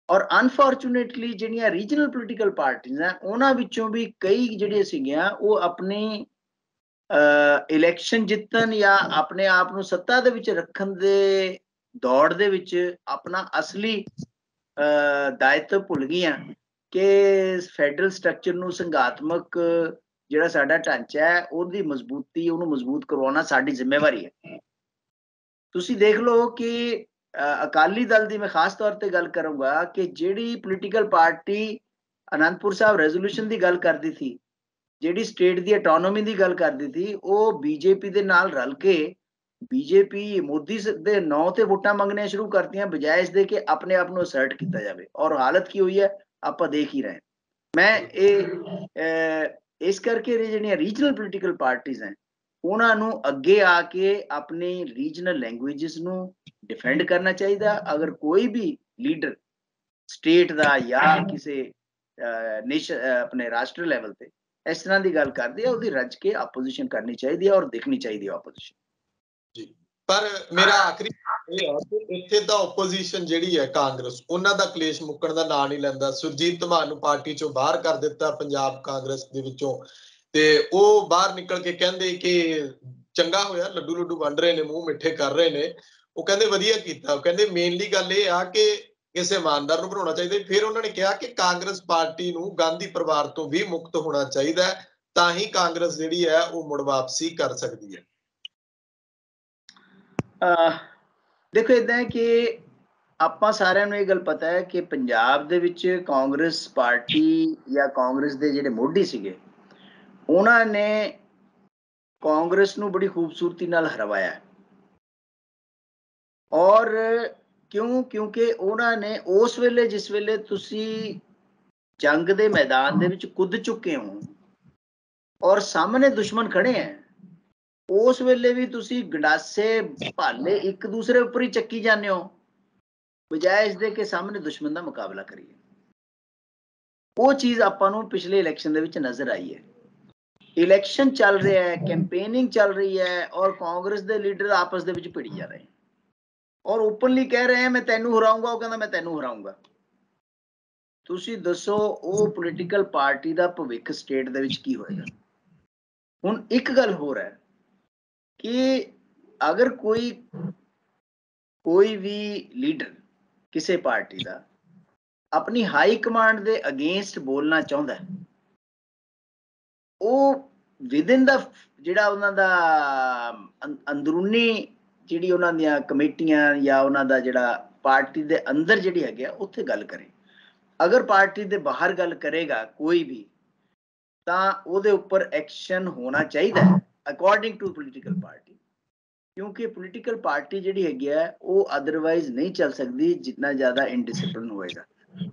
ਔਰ ਅਨਫੋਰਚੂਨੇਟਲੀ ਜਿਹੜੀਆਂ ਰੀਜਨਲ ਪੋਲੀਟੀਕਲ ਪਾਰਟੀਆਂ ਹੈ, ਉਹਨਾਂ ਵਿੱਚੋਂ ਵੀ ਕਈ ਜਿਹੜੀਆਂ ਸੀਗੀਆਂ ਉਹ ਆਪਣੀ ਇਲੈਕਸ਼ਨ ਜਿੱਤਣ ਜਾਂ ਆਪਣੇ ਆਪ ਨੂੰ ਸੱਤਾ ਦੇ ਵਿੱਚ ਰੱਖਣ ਦੇ ਦੌੜ ਦੇ ਵਿੱਚ ਆਪਣਾ ਅਸਲੀ ਦਾਇਿਤਵ ਭੁੱਲ ਗਈਆਂ ਕਿ ਫੈਡਰਲ ਸਟਰਕਚਰ ਨੂੰ, ਸੰਘਾਤਮਕ ਜਿਹੜਾ ਸਾਡਾ ਢਾਂਚਾ ਹੈ ਉਹਦੀ ਮਜ਼ਬੂਤੀ, ਉਹਨੂੰ ਮਜ਼ਬੂਤ ਕਰਵਾਉਣਾ ਸਾਡੀ ਜ਼ਿੰਮੇਵਾਰੀ ਹੈ। ਤੁਸੀਂ ਦੇਖ ਲਓ ਕਿ ਅਕਾਲੀ ਦਲ ਦੀ ਮੈਂ ਖਾਸ ਤੌਰ ਤੇ ਗੱਲ ਕਰੂੰਗਾ ਕਿ ਜਿਹੜੀ political party Anandpur Sahib resolution ਦੀ ਗੱਲ ਕਰਦੀ ਸੀ, ਜਿਹੜੀ ਸਟੇਟ ਦੀ ਆਟੋਨੋਮੀ ਦੀ ਗੱਲ ਕਰਦੀ ਸੀ, ਉਹ ਬੀਜੇਪੀ ਦੇ ਨਾਲ ਰਲ ਕੇ ਬੀਜੇਪੀ ਮੋਦੀ ਦੇ ਨਾਂ ਤੇ ਵੋਟਾਂ ਮੰਗਣੀਆਂ ਸ਼ੁਰੂ ਕਰਤੀਆਂ, ਬਜਾਏ ਇਸ ਦੇ ਕਿ ਆਪਣੇ ਆਪ ਨੂੰ ਅਸਰਟ ਕੀਤਾ ਜਾਵੇ। ਔਰ ਹਾਲਤ ਕੀ ਹੋਈ ਹੈ ਆਪਾਂ ਦੇਖ ਹੀ ਰਹੇ। ਮੈਂ ਇਹ ਇਸ ਕਰਕੇ ਜਿਹੜੀਆਂ ਰੀਜਨਲ ਪੋਲੀਟੀਕਲ ਪਾਰਟੀਆਂ ਹੈ ਉਹਨਾਂ ਨੂੰ ਅੱਗੇ ਆ ਕੇ ਆਪਣੀ ਰੀਜਨਲ ਲੈਂਗੁਏजेस ਨੂੰ डिफेंड करना चाहिए। अगर कोई भी लीडर स्टेट का या किसी नेशन अपने राष्ट्र लेवल पे इस तरह की गल करते हैं, उसकी रज के अपोजिशन करनी चाहिए और देखनी चाहिए अपोजिशन जी। पर मेरा आखिरी ਇਹ ਹੈ ਕਿ ਇੱਥੇ ਤਾਂ ਆਪੋਜੀਸ਼ਨ ਜਿਹੜੀ ਹੈ ਕਾਂਗਰਸ, ਉਹਨਾਂ ਦਾ ਕਲੇਸ਼ ਮੁੱਕਣ ਦਾ ਨਾਂ ਨਹੀਂ ਲੈਂਦਾ। ਸੁਰਜੀਤ ਧਮਾਨ ਨੂੰ ਪਾਰਟੀ ਚੋਂ ਬਾਹਰ ਕਰ ਦਿੱਤਾ ਪੰਜਾਬ ਕਾਂਗਰਸ ਦੇ ਵਿੱਚੋਂ, ਤੇ ਉਹ ਬਾਹਰ ਨਿਕਲ ਕੇ ਕਹਿੰਦੇ ਕਿ ਚੰਗਾ ਹੋਇਆ ਲੱਡੂ ਲੱਡੂ ਵੰਡ ਰਹੇ ਨੇ, ਮੂੰਹ ਮਿੱਠੇ ਕਰ ਰਹੇ ਨੇ। ਉਹ ਕਹਿੰਦੇ ਵਧੀਆ ਕੀਤਾ। ਉਹ ਕਹਿੰਦੇ ਮੇਨਲੀ ਗੱਲ ਇਹ ਆ ਕਿ ਕਿਸੇ ਇਮਾਨਦਾਰ ਨੂੰ ਬਣਾਉਣਾ ਚਾਹੀਦਾ। ਫਿਰ ਉਹਨਾਂ ਨੇ ਕਿਹਾ ਕਿ ਕਾਂਗਰਸ ਪਾਰਟੀ ਨੂੰ ਗਾਂਧੀ ਪਰਿਵਾਰ ਤੋਂ ਵੀ ਮੁਕਤ ਹੋਣਾ ਚਾਹੀਦਾ, ਤਾਂ ਹੀ ਕਾਂਗਰਸ ਜਿਹੜੀ ਹੈ ਉਹ ਮੁੜ ਵਾਪਸੀ ਕਰ ਸਕਦੀ ਹੈ। ਦੇਖੋ ਇਦਾਂ ਹੈ ਕਿ ਆਪਾਂ ਸਾਰਿਆਂ ਨੂੰ ਇਹ ਗੱਲ ਪਤਾ ਹੈ ਕਿ ਪੰਜਾਬ ਦੇ ਵਿੱਚ ਕਾਂਗਰਸ ਪਾਰਟੀ ਜਾਂ ਕਾਂਗਰਸ ਦੇ ਜਿਹੜੇ ਮੋਢੀ ਸੀਗੇ, ਉਹਨਾਂ ਨੇ ਕਾਂਗਰਸ ਨੂੰ ਬੜੀ ਖੂਬਸੂਰਤੀ ਨਾਲ ਹਰਵਾਇਆ। ਔਰ ਕਿਉਂ? ਕਿਉਂਕਿ ਉਹਨਾਂ ਨੇ ਉਸ ਵੇਲੇ, ਜਿਸ ਵੇਲੇ ਤੁਸੀਂ ਜੰਗ ਦੇ ਮੈਦਾਨ ਦੇ ਵਿੱਚ ਕੁੱਦ ਚੁੱਕੇ ਹੋ ਔਰ ਸਾਹਮਣੇ ਦੁਸ਼ਮਣ ਖੜੇ ਹੈ, ਉਸ ਵੇਲੇ ਵੀ ਤੁਸੀਂ ਗੰਡਾਸੇ ਭਾਲੇ ਇੱਕ ਦੂਸਰੇ ਉੱਪਰ ਹੀ ਚੱਕੀ ਜਾਂਦੇ ਹੋ, ਬਜਾਏ ਇਸ ਦੇ ਕਿ ਸਾਹਮਣੇ ਦੁਸ਼ਮਣ ਦਾ ਮੁਕਾਬਲਾ ਕਰੀਏ। ਉਹ ਚੀਜ਼ ਆਪਾਂ ਨੂੰ ਪਿਛਲੇ ਇਲੈਕਸ਼ਨ ਦੇ ਵਿੱਚ ਨਜ਼ਰ ਆਈ ਹੈ। ਇਲੈਕਸ਼ਨ ਚੱਲ ਰਿਹਾ ਹੈ, ਕੈਂਪੇਨਿੰਗ ਚੱਲ ਰਹੀ ਹੈ, ਔਰ ਕਾਂਗਰਸ ਦੇ ਲੀਡਰ ਆਪਸ ਦੇ ਵਿੱਚ ਭਿੜੀ ਜਾ ਰਹੇ ਔਰ ਓਪਨਲੀ ਕਹਿ ਰਹੇ ਹੈ ਮੈਂ ਤੈਨੂੰ ਹਰਾਊਂਗਾ, ਉਹ ਕਹਿੰਦਾ ਮੈਂ ਤੈਨੂੰ ਹਰਾਊਂਗਾ। ਤੁਸੀਂ ਦੱਸੋ ਉਹ ਪੋਲੀਟੀਕਲ ਪਾਰਟੀ ਦਾ ਭਵਿੱਖ ਸਟੇਟ ਦੇ ਵਿੱਚ ਕੀ ਹੋਏਗਾ? ਹੁਣ ਇੱਕ ਗੱਲ ਹੋਰ ਹੈ ਕਿ अगर कोई भी लीडर किसी पार्टी का अपनी हाई कमांड के अगेंस्ट बोलना चाहता है, वो विदिन द जिहड़ा उन्हां दा अंदरूनी जिहड़ी उन्हां दियां कमेटियां या उन्हां दा जिहड़ा पार्टी दे अंदर जिहड़ी हैगी आ उत्थे गल करे। अगर पार्टी दे बाहर गल करेगा कोई भी तां ओहदे उपर एक्शन होना चाहिए अकॉर्डिंग टू पोलिटिकल पार्टी, क्योंकि पोलिटिकल पार्टी जिहड़ी हैगी आ वो अदरवाइज नहीं चल सकती जितना ज़्यादा इनडिसिप्लिन होएगा।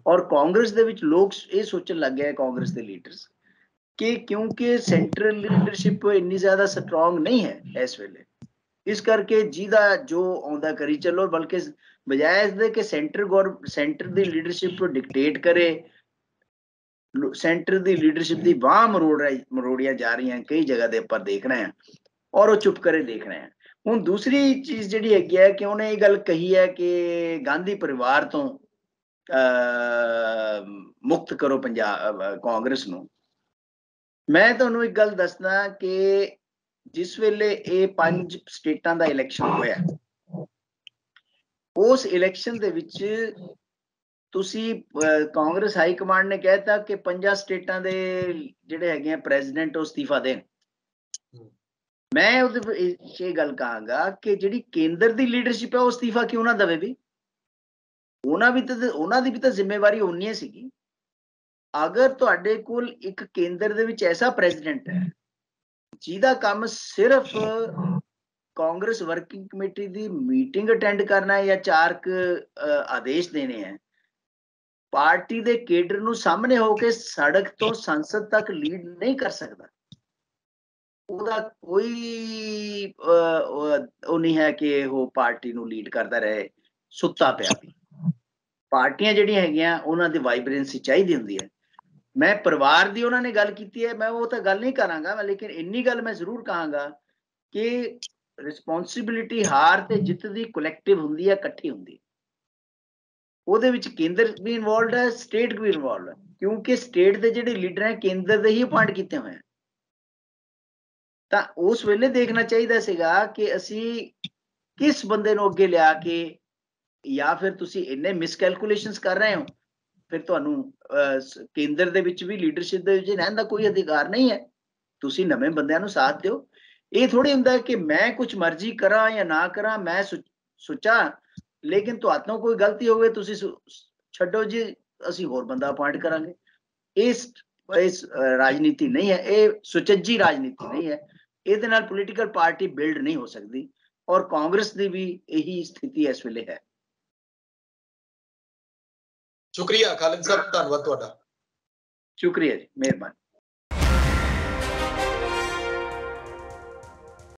और कांग्रेस दे विच लोग ये सोचन लग गए कांग्रेस के लीडर्स कि क्योंकि सेंट्रल लीडरशिप इन्नी ज्यादा स्ट्रॉन्ग नहीं है इस वेले, इस करके जिहदा जो आउंदा करी चलो, बल्कि बजाय इसदे कि सेंटर दी लीडरशिप डिक्टेट करे, सेंटर दी लीडरशिप दी बांह मरोड़ियां जा रही हैं कई जगह दे उपर देख रहे हैं, और वो चुप करे देख रहे हैं। हुण दूसरी चीज जिहड़ी हैगी है कि उन्हें ये गल कही है कि गांधी परिवार तो मुक्त करो पंजाब कांग्रेस नूं। मैं तुहानूं एक गल दसदा कि जिस वेले ये 5 स्टेटां दा इलैक्शन होया, उस इलैक्शन दे विच तुसी कांग्रेस हाई कमांड ने कहता कि 5 स्टेटां दे जिहड़े हैगे प्रेजिडेंट इस्तीफा देन। मैं उहदे गल कहांगा कि जिहड़ी केंद्र दी लीडरशिप है वो इस्तीफा क्यों ना देवे भी, उन्हां दी भी तां जिम्मेवारी उन्नी ही सीगी। अगर तुहाडे कोल एक केंद्र दे विच ऐसा प्रेजिडेंट है जिहदा काम सिर्फ कांग्रेस वर्किंग कमेटी की मीटिंग अटेंड करना है या 4 आदेश देने हैं, पार्टी दे केडर नूं सामने होके सड़क तो संसद तक लीड नहीं कर सकता, ਉਹਦਾ कोई ਉਹ नहीं है कि वो पार्टी नूं लीड करता रहे सुत्ता पिया भी। पार्टियां ਜਿਹੜੀਆਂ ਹੈਗੀਆਂ ਉਹਨਾਂ ਦੀ ਵਾਈਬ੍ਰੈਂਸੀ ਚਾਹੀਦੀ ਹੁੰਦੀ है। मैं परिवार की उन्होंने गल की है, मैं वो तो गल नहीं करांगा, लेकिन इन्नी गल मैं जरूर कहांगा कि रिस्पोंसिबिलिटी हार ते जित दी कलैक्टिव हुंदी है, इकट्ठी हुंदी है। ਉਹਦੇ ਵਿੱਚ केंद्र भी इन्वॉल्व है, स्टेट भी इन्वॉल्व है, क्योंकि स्टेट के ਜਿਹੜੇ लीडर हैं केंद्र ਦੇ ही अपॉइंट ਕੀਤੇ ਹੋਏ हैं। ਤਾਂ ਉਸ ਵੇਲੇ देखना चाहिए ਸੀਗਾ कि ਅਸੀਂ किस बंदे ਨੂੰ ਅੱਗੇ ਲਿਆ ਕੇ, ਜਾਂ ਫਿਰ ਤੁਸੀਂ ਇੰਨੇ ਮਿਸਕੈਲਕੂਲੇਸ਼ਨਸ ਕਰ ਰਹੇ ਹੋ, ਫਿਰ ਤੁਹਾਨੂੰ ਕੇਂਦਰ ਦੇ ਵਿੱਚ ਵੀ ਲੀਡਰਸ਼ਿਪ ਦੇ ਵਿੱਚ ਰਹਿਣ ਦਾ ਕੋਈ ਅਧਿਕਾਰ ਨਹੀਂ ਹੈ। ਤੁਸੀਂ ਨਵੇਂ ਬੰਦਿਆਂ ਨੂੰ ਸਾਥ ਦਿਓ। ਇਹ ਥੋੜੀ ਹੁੰਦਾ ਕਿ ਮੈਂ ਕੁਝ ਮਰਜ਼ੀ ਕਰਾਂ ਜਾਂ ਨਾ ਕਰਾਂ, ਮੈਂ ਸੋਚਾਂ ਲੇਕਿਨ ਤੁਹਾਨੂੰ ਕੋਈ ਗਲਤੀ ਹੋਵੇ ਤੁਸੀਂ ਛੱਡੋ ਜੀ, ਅਸੀਂ ਹੋਰ ਬੰਦਾ ਅਪਾਇੰਟ ਕਰਾਂਗੇ। ਇਸ ਰਾਜਨੀਤੀ ਨਹੀਂ ਹੈ, ਇਹ ਸੁਚੱਜੀ ਰਾਜਨੀਤੀ ਨਹੀਂ ਹੈ। ਇਹਦੇ ਨਾਲ ਪੋਲੀਟੀਕਲ ਪਾਰਟੀ ਬਿਲਡ ਨਹੀਂ ਹੋ ਸਕਦੀ, ਔਰ ਕਾਂਗਰਸ ਦੀ ਵੀ ਇਹੀ ਸਥਿਤੀ ਇਸ ਵੇਲੇ ਹੈ। शुक्रिया खालिद साहब, धन्यवाद तुहाडा। शुक्रिया जी, मेहरबानी।